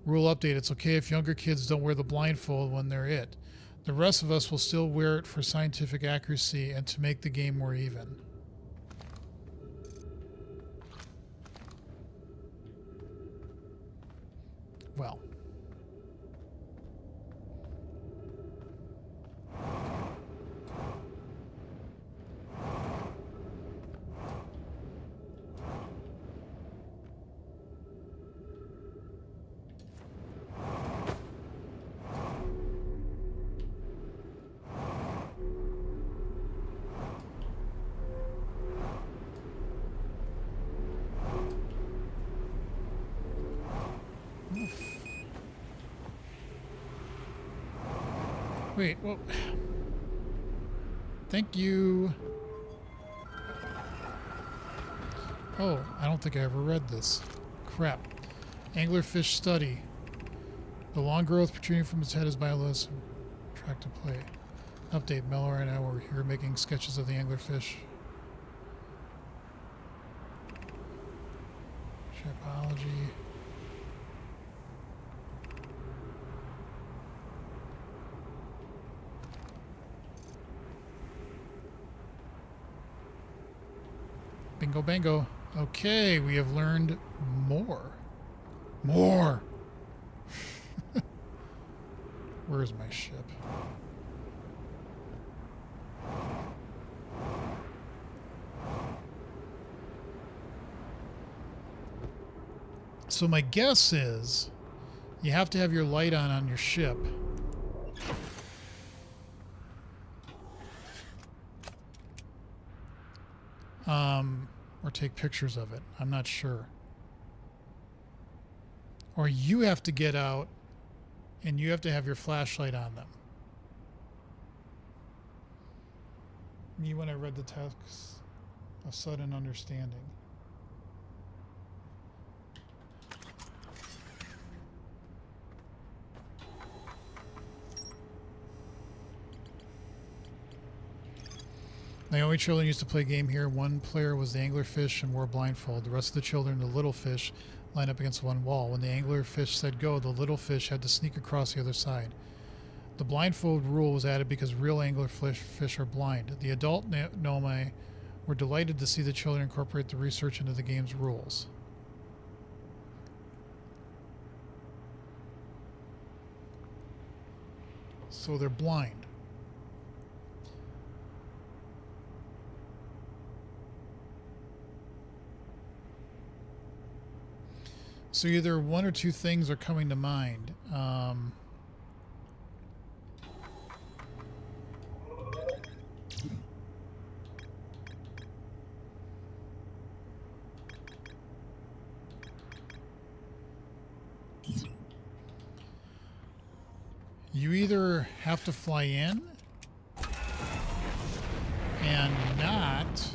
A: Rule update. It's okay if younger kids don't wear the blindfold when they're it. The rest of us will still wear it for scientific accuracy and to make the game more even. Well. Wait, well... Thank you. Oh, I don't think I ever read this. Crap. Anglerfish study. The long growth protruding from its head is biologist. Track to play. Update. Mellor and I were here making sketches of the anglerfish. Biology. Bingo bango. Okay, we have learned more. More! Where is my ship? So my guess is you have to have your light on your ship. Or take pictures of it. I'm not sure. Or you have to get out and you have to have your flashlight on them. Me, when I read the text, a sudden understanding. Naomi children used to play a game here. One player was the anglerfish and wore a blindfold. The rest of the children, the little fish, lined up against one wall. When the anglerfish said go, the little fish had to sneak across the other side. The blindfold rule was added because real anglerfish are blind. The adult Naomi were delighted to see the children incorporate the research into the game's rules. So they're blind. So either one or two things are coming to mind. You either have to fly in and not...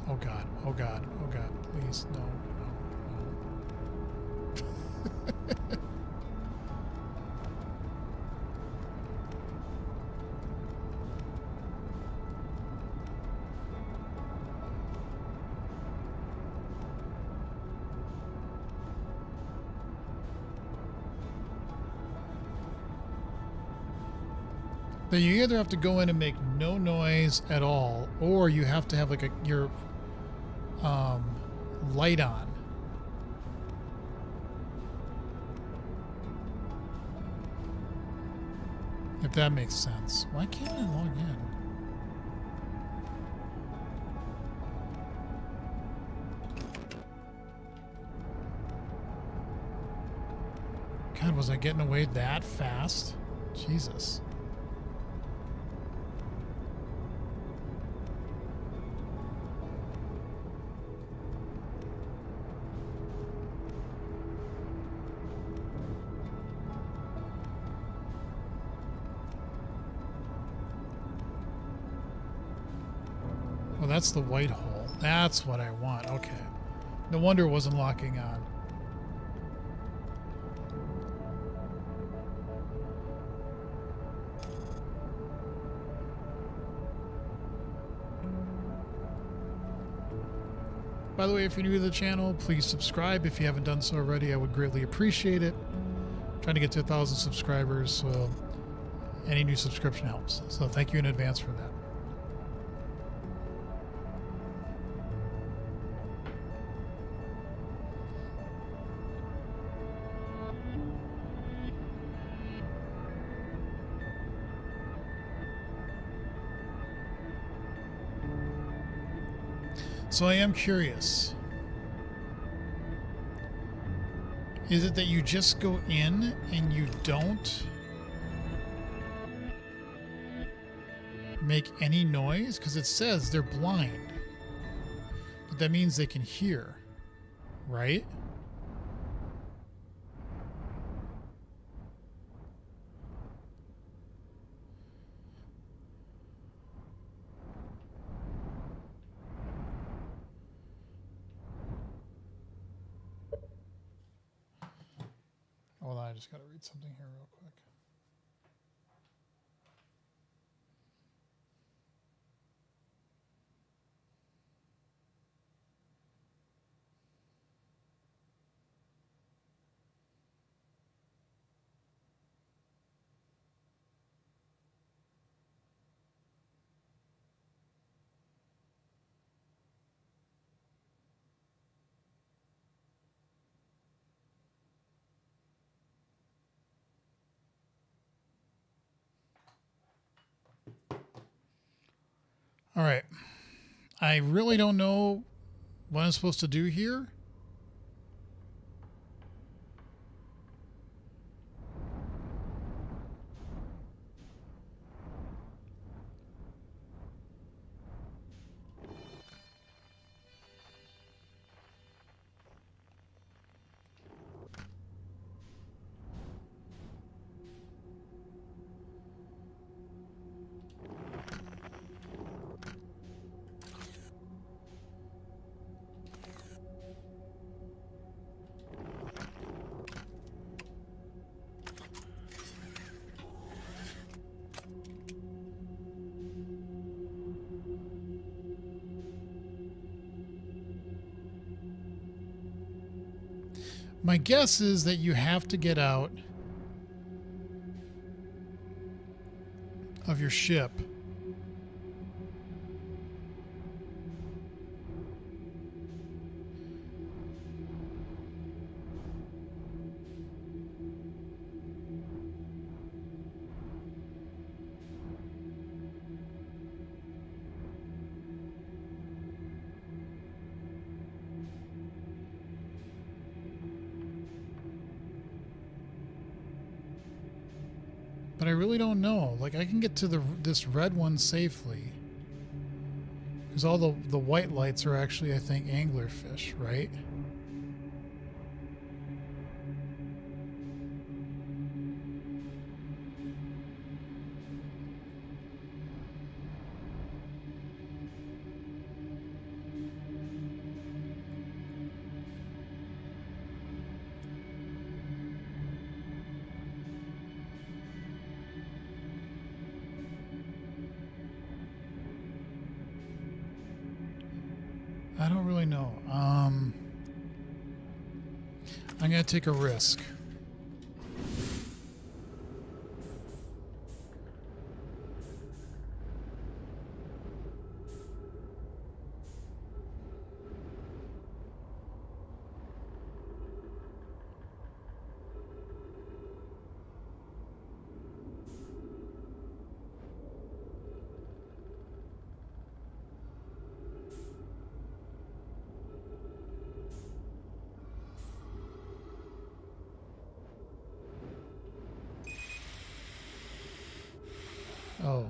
A: Oh God, oh God, oh God, please, no, no, no. Then you either have to go in and make no noise at all, or you have to have like your light on. If that makes sense. Why can't I log in? God, was I getting away that fast? Jesus. Oh, that's the white hole. That's what I want. Okay. No wonder it wasn't locking on. By the way, if you're new to the channel, please subscribe. If you haven't done so already, I would greatly appreciate it. I'm trying to get to 1,000 subscribers, so any new subscription helps. So thank you in advance for that. So I am curious. Is it that you just go in and you don't make any noise? Because it says they're blind. But that means they can hear, right? Hold on, I just got to read something here real quick. All right. I really don't know what I'm supposed to do here. My guess is that you have to get out of your ship. But I really don't know. Like, I can get to this red one safely. Because all the white lights are actually, I think, anglerfish, right? I don't really know. I'm going to take a risk. Oh.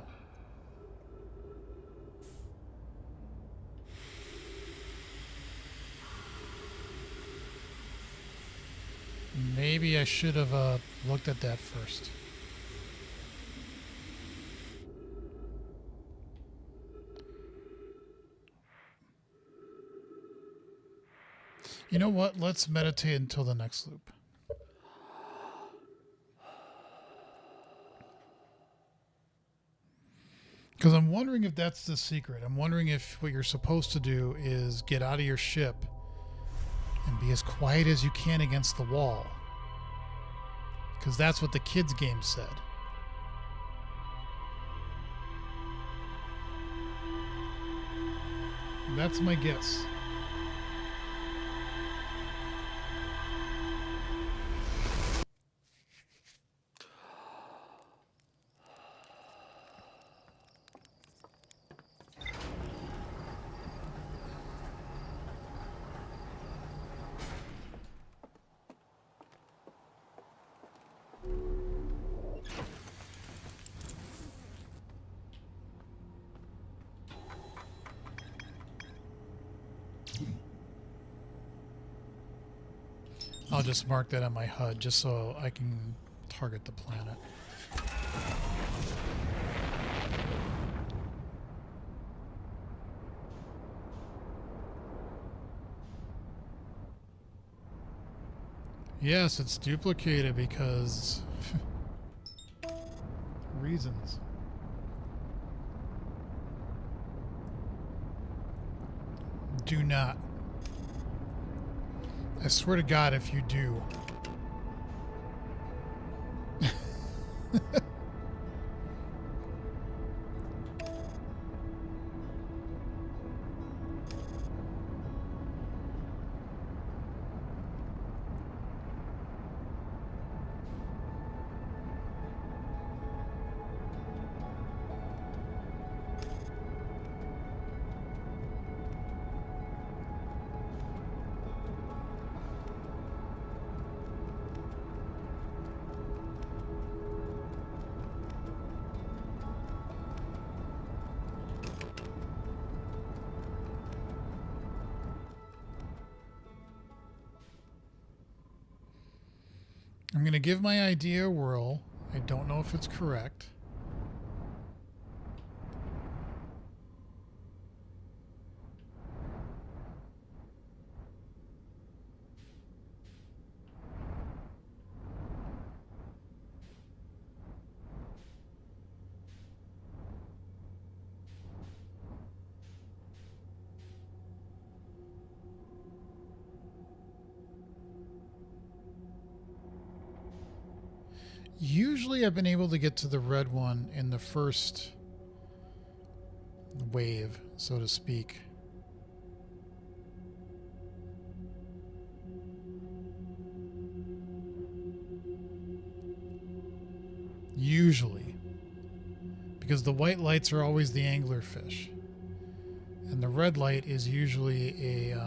A: Maybe I should have looked at that first. You know what? Let's meditate until the next loop. Because I'm wondering if that's the secret. I'm wondering if what you're supposed to do is get out of your ship and be as quiet as you can against the wall. Because that's what the kids' game said. That's my guess. I'll just mark that on my HUD just so I can target the planet. Yes, it's duplicated because reasons. Do not. I swear to God, if you do. I'm going to give my idea a whirl. I don't know if it's correct. Usually I've been able to get to the red one in the first wave, so to speak. Usually. Because the white lights are always the anglerfish. And the red light is usually a...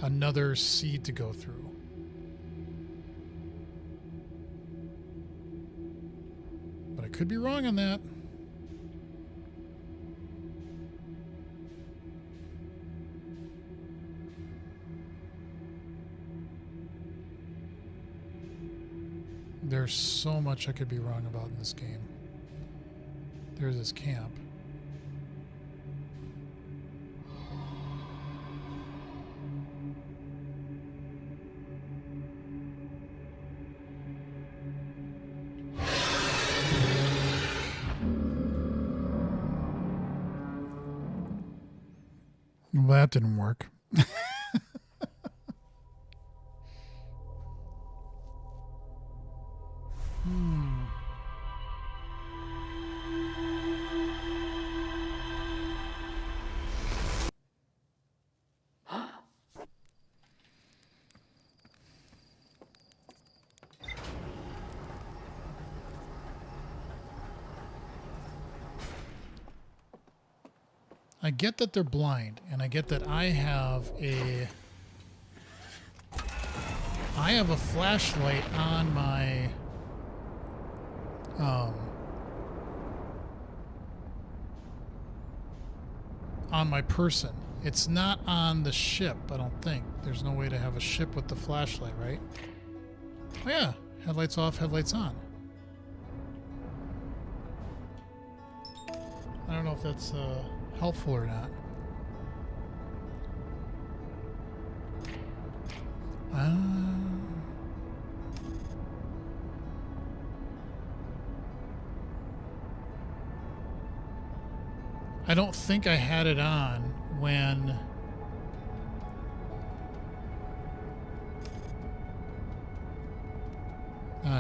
A: another seed to go through. But I could be wrong on that. There's so much I could be wrong about in this game. There's this camp. Well, that didn't work. I get that they're blind, and I get that I have a flashlight on my person. It's not on the ship, I don't think. There's no way to have a ship with the flashlight, right? Oh yeah, headlights off, headlights on. I don't know if that's helpful or not. I don't think I had it on when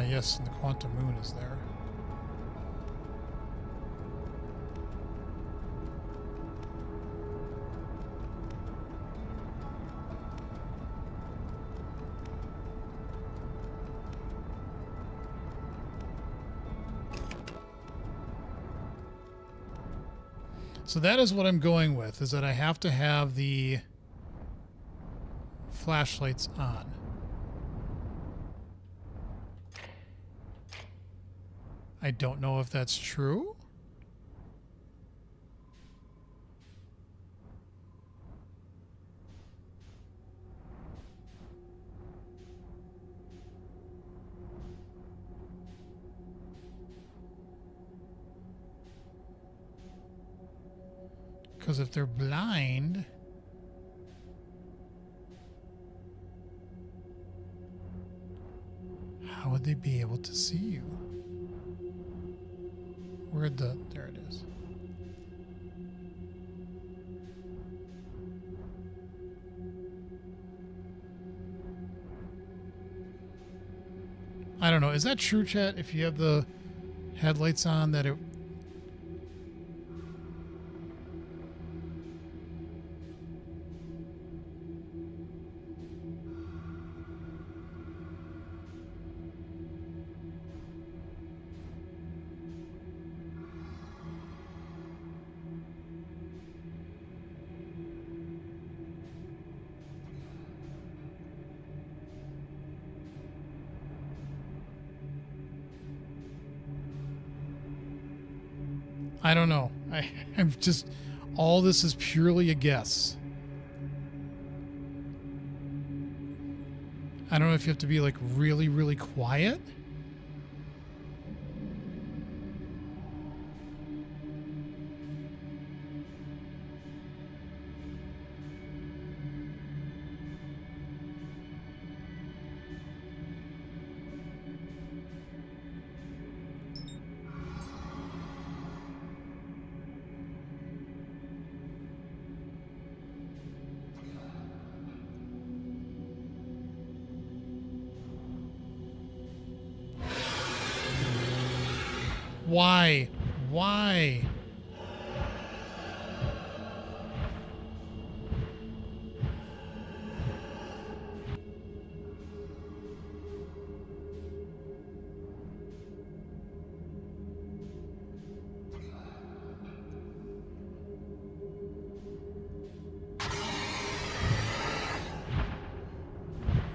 A: yes, and the quantum moon is there. So that is what I'm going with, is that I have to have the flashlights on. I don't know if that's true. Because if they're blind... how would they be able to see you? Where'd the... there it is. I don't know. Is that true, chat? If you have the headlights on, that it... I don't know. I'm just... all this is purely a guess. I don't know if you have to be like really, really quiet. Why? Why?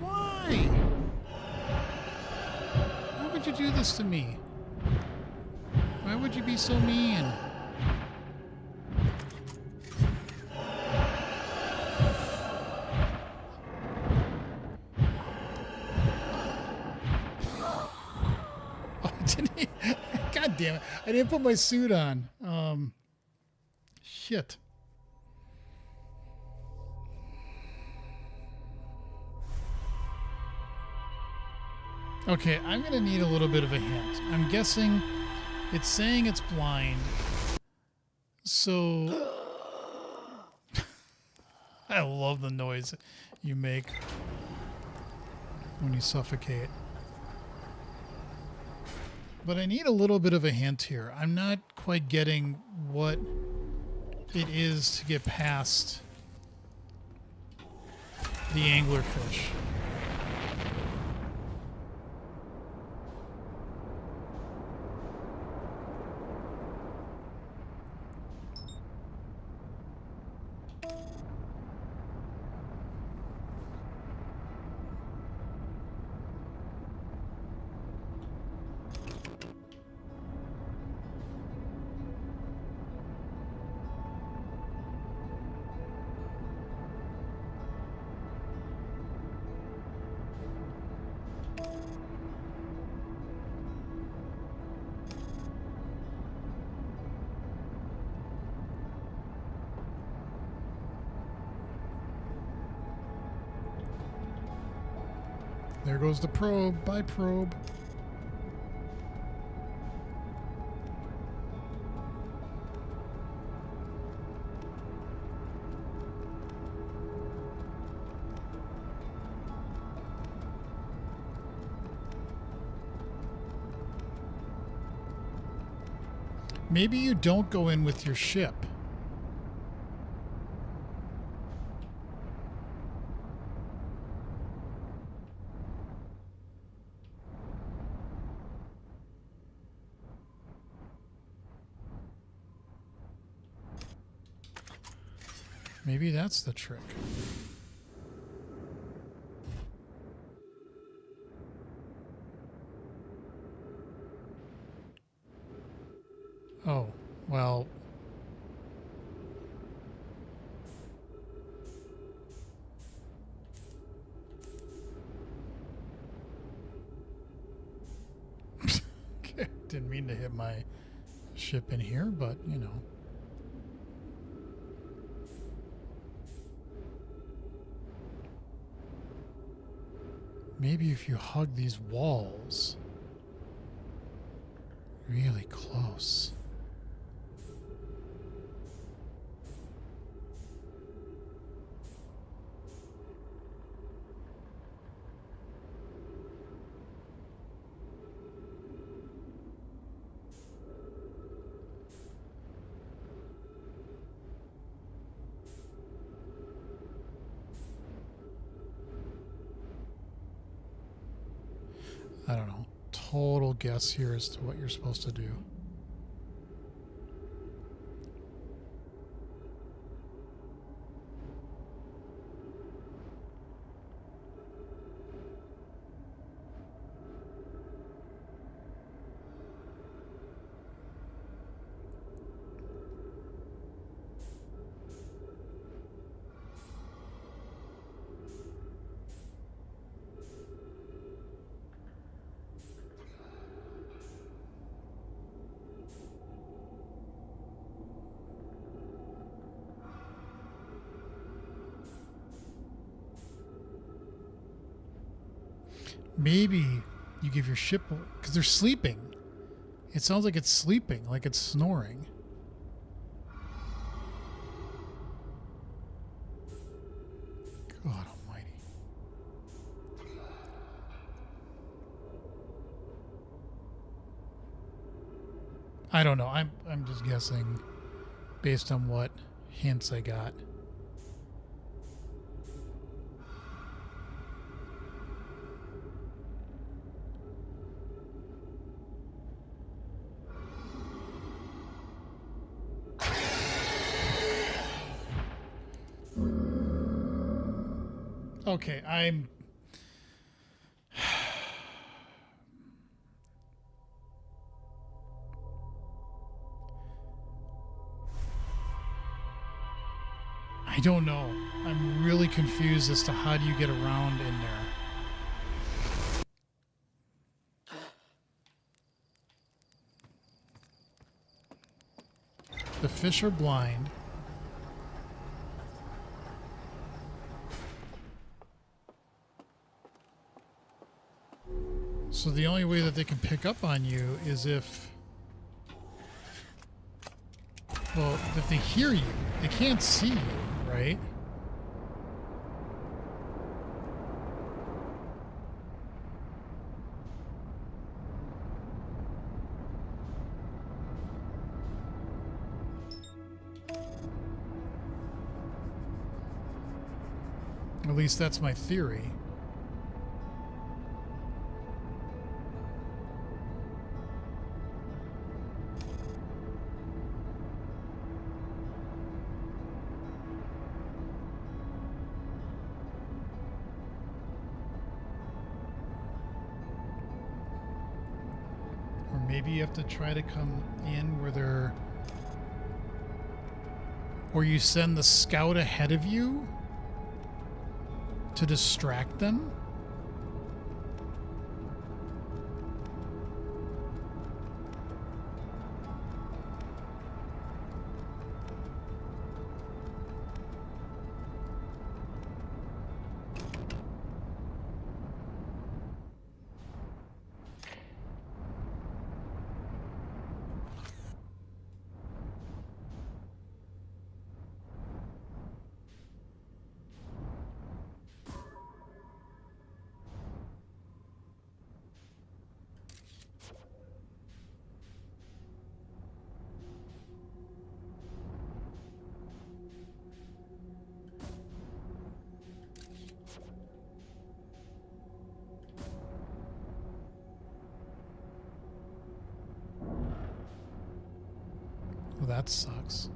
A: Why? Why would you do this to me? Why would you be so mean? Oh, didn't he? God damn it. I didn't put my suit on. Shit. Okay, I'm going to need a little bit of a hint. I'm guessing it's saying it's blind. So I love the noise you make when you suffocate. But I need a little bit of a hint here. I'm not quite getting what it is to get past the anglerfish. There goes the probe. Bye, probe. Maybe you don't go in with your ship. Maybe that's the trick. Oh, well. Didn't mean to hit my ship in here, but, you know. Maybe if you hug these walls really close. I don't know. Total guess here as to what you're supposed to do. Maybe you give your ship, because they're sleeping. It sounds like it's sleeping, like it's snoring. God almighty. I don't know. I'm just guessing based on what hints I got. Okay, I don't know. I'm really confused as to how do you get around in there. The fish are blind. So the only way that they can pick up on you is if, well, if they hear you. They can't see you, right? At least that's my theory. Maybe you have to try to come in where they're... Or you send the scout ahead of you to distract them? Well, that sucks.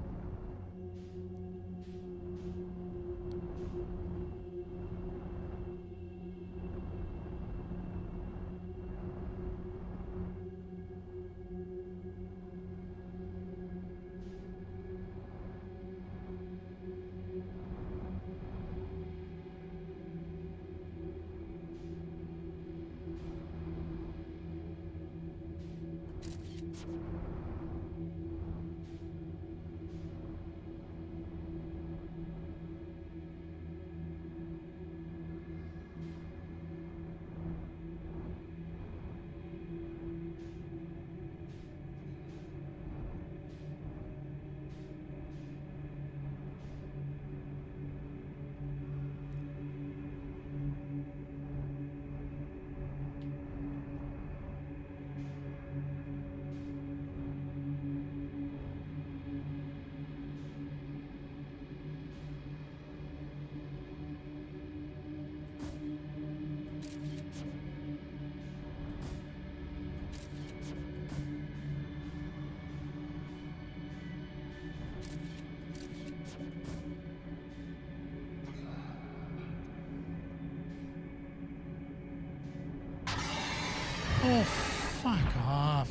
A: Oh, fuck off.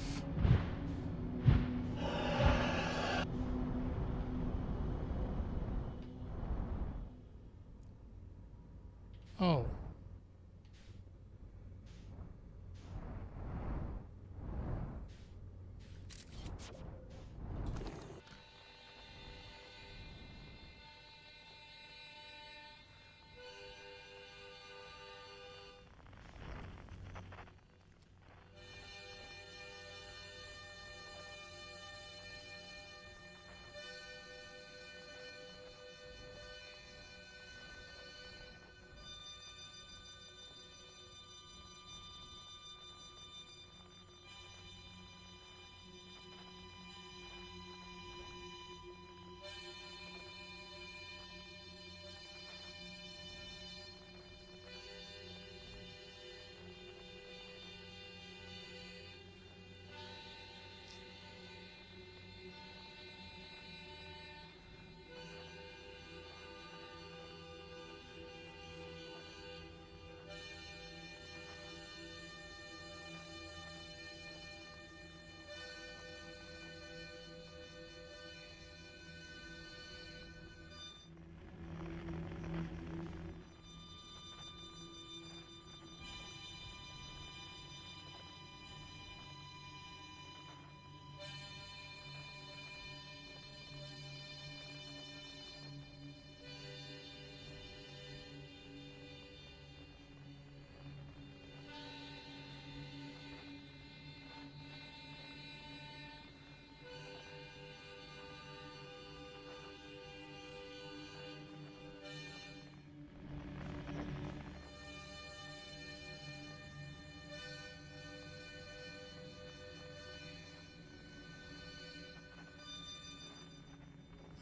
A: Oh.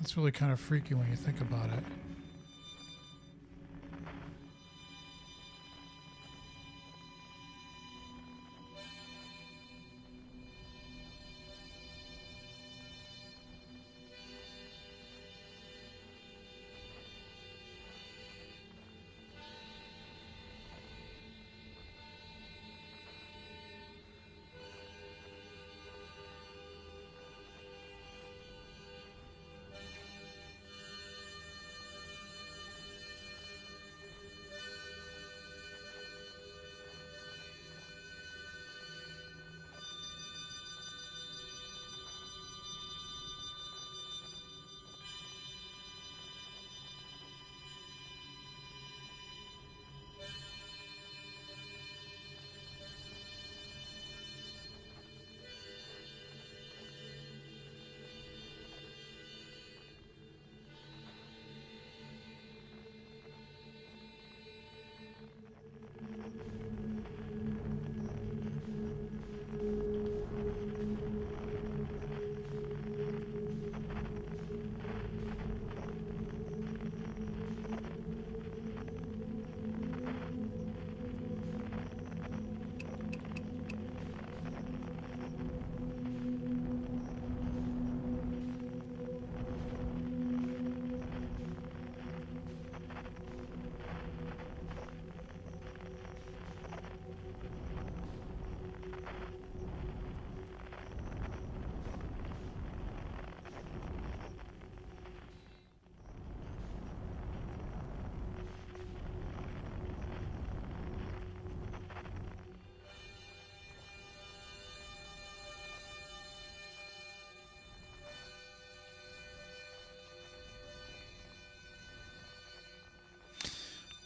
A: That's really kind of freaky when you think about it.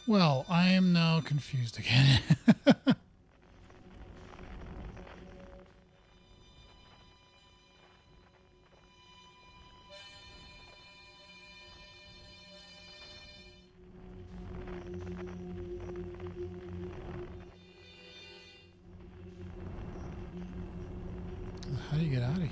A: Well, I am now confused again. How do you get out of here?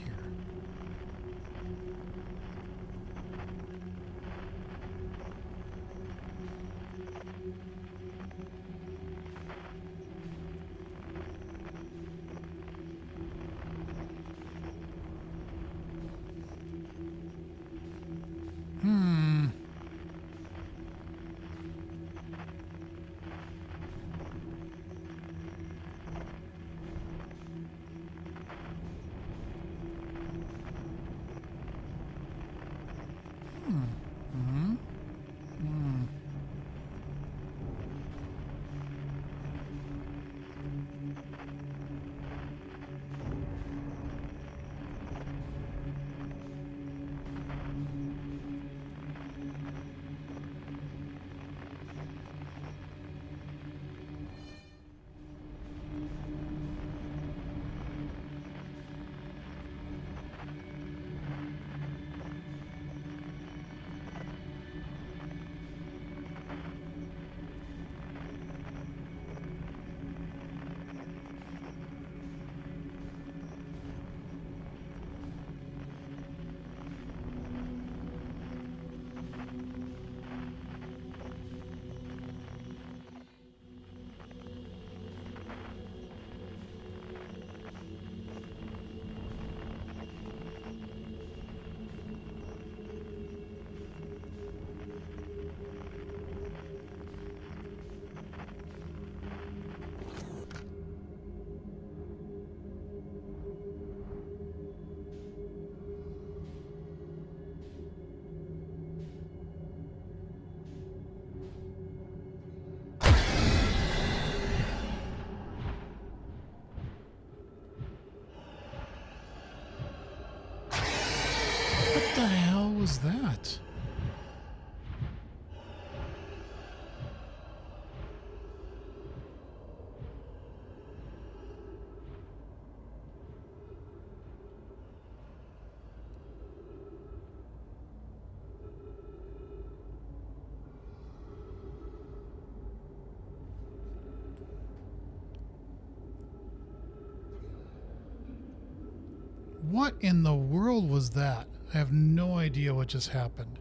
A: What in the world was that? I have no idea what just happened.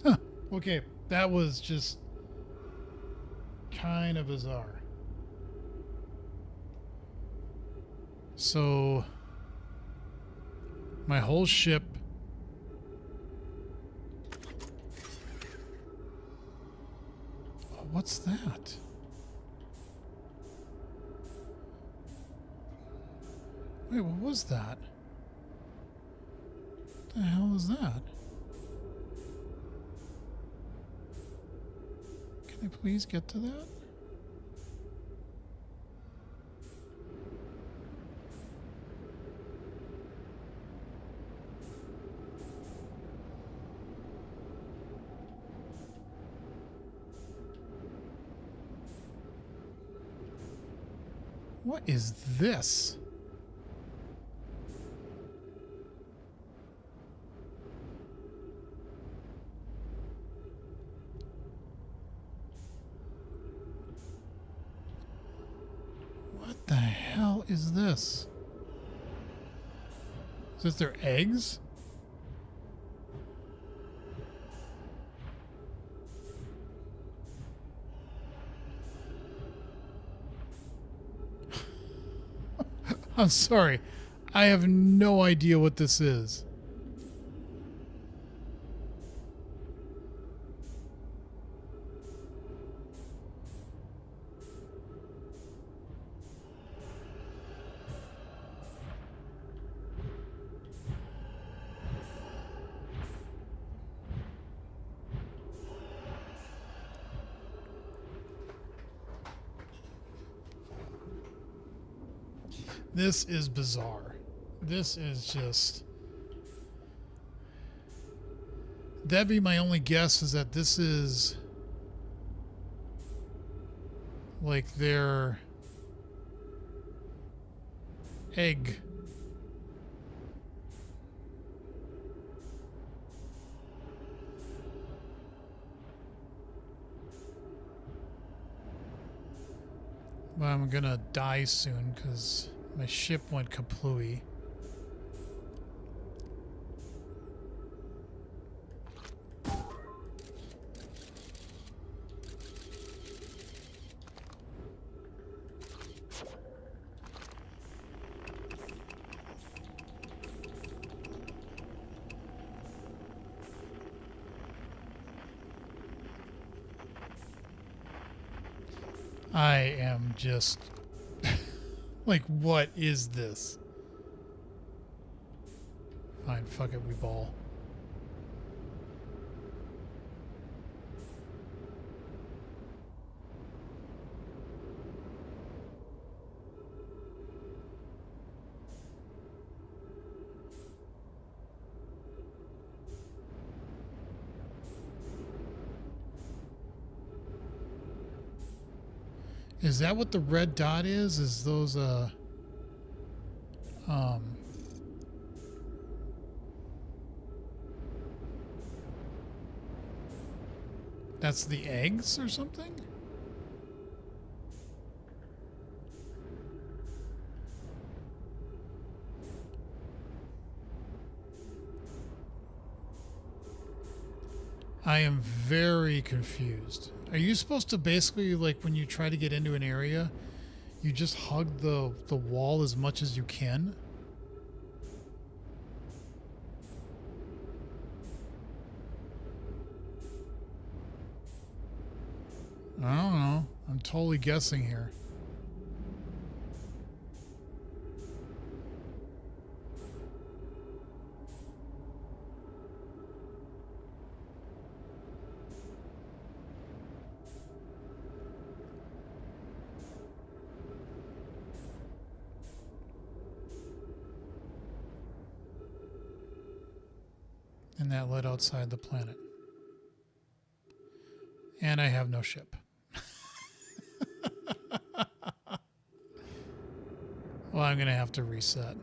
A: Huh. Okay, that was just kind of bizarre. So, my whole ship. Oh, what's that? Wait, what was that? What the hell is that? Can I please get to that? What is this? What the hell is this? Is this their eggs? I'm sorry. I have no idea what this is. This is bizarre. This is just... That'd be my only guess, is that this is like their egg. Well, I'm gonna die soon because my ship went kaplooey. I am just like, what is this? Fine, fuck it, we ball. Is that what the red dot is? Is those that's the eggs or something? I am very confused. Are you supposed to basically, like, when you try to get into an area, you just hug the wall as much as you can? I don't know. I'm totally guessing here. And that led outside the planet. And I have no ship. Well, I'm going to have to reset.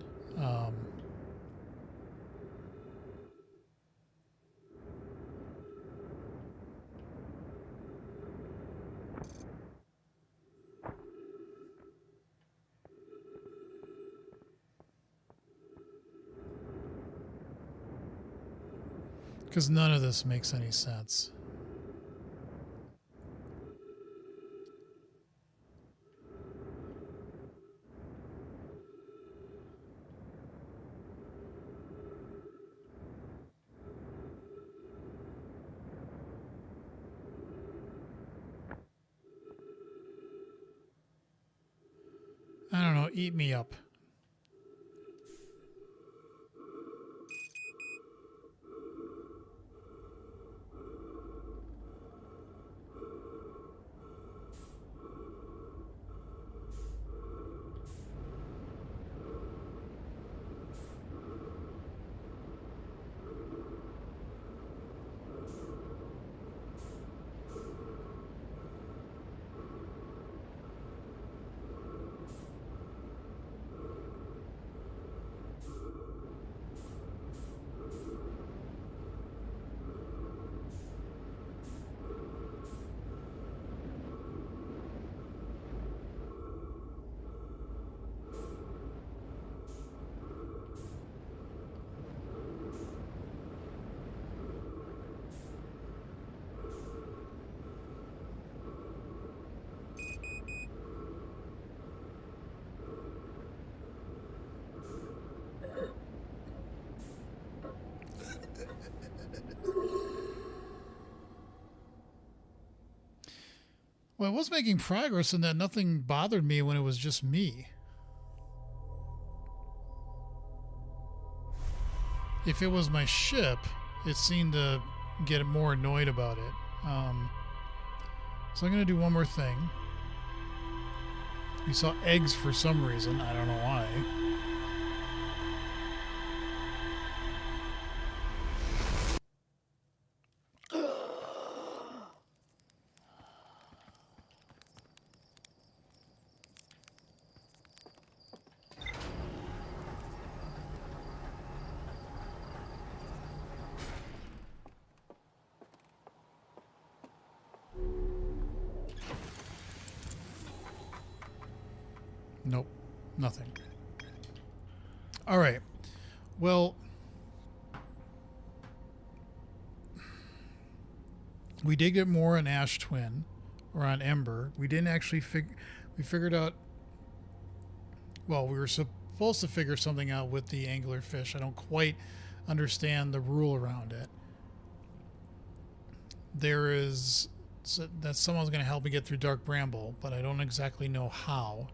A: Because none of this makes any sense. I don't know, eat me up. Well, I was making progress in that nothing bothered me when it was just me. If it was my ship, it seemed to get more annoyed about it. So I'm going to do one more thing. We saw eggs for some reason. I don't know why. Nope, nothing. All right. Well, we did get more on Ash Twin or on Ember. We didn't actually we figured out, well, we were supposed to figure something out with the anglerfish. I don't quite understand the rule around it. There is that someone's going to help me get through Dark Bramble, but I don't exactly know how.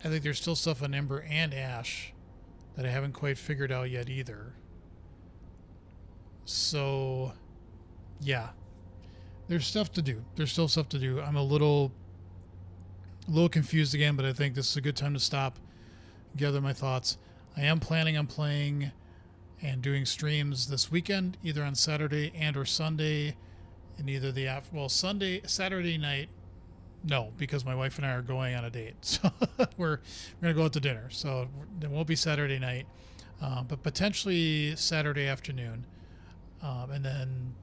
A: I think there's still stuff on Ember and Ash that I haven't quite figured out yet either. So, yeah. There's stuff to do. There's still stuff to do. I'm a little confused again, but I think this is a good time to stop, gather my thoughts. I am planning on playing and doing streams this weekend, either on Saturday and or Sunday, and either Saturday night. No, because my wife and I are going on a date, so we're gonna go out to dinner. So it won't be Saturday night, but potentially Saturday afternoon, and then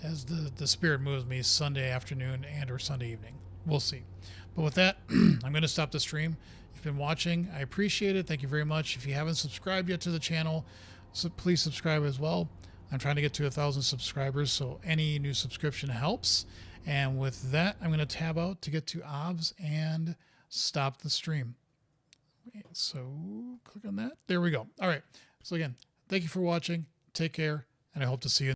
A: as the spirit moves me, Sunday afternoon and or Sunday evening. We'll see. But with that, I'm going to stop the stream. If you've been watching, I appreciate it. Thank you very much. If you haven't subscribed yet to the channel, so please subscribe as well. I'm trying to get to 1,000 subscribers, so any new subscription helps. And with that, I'm going to tab out to get to OBS and stop the stream. So click on that. There we go. All right. So again, thank you for watching. Take care, and I hope to see you.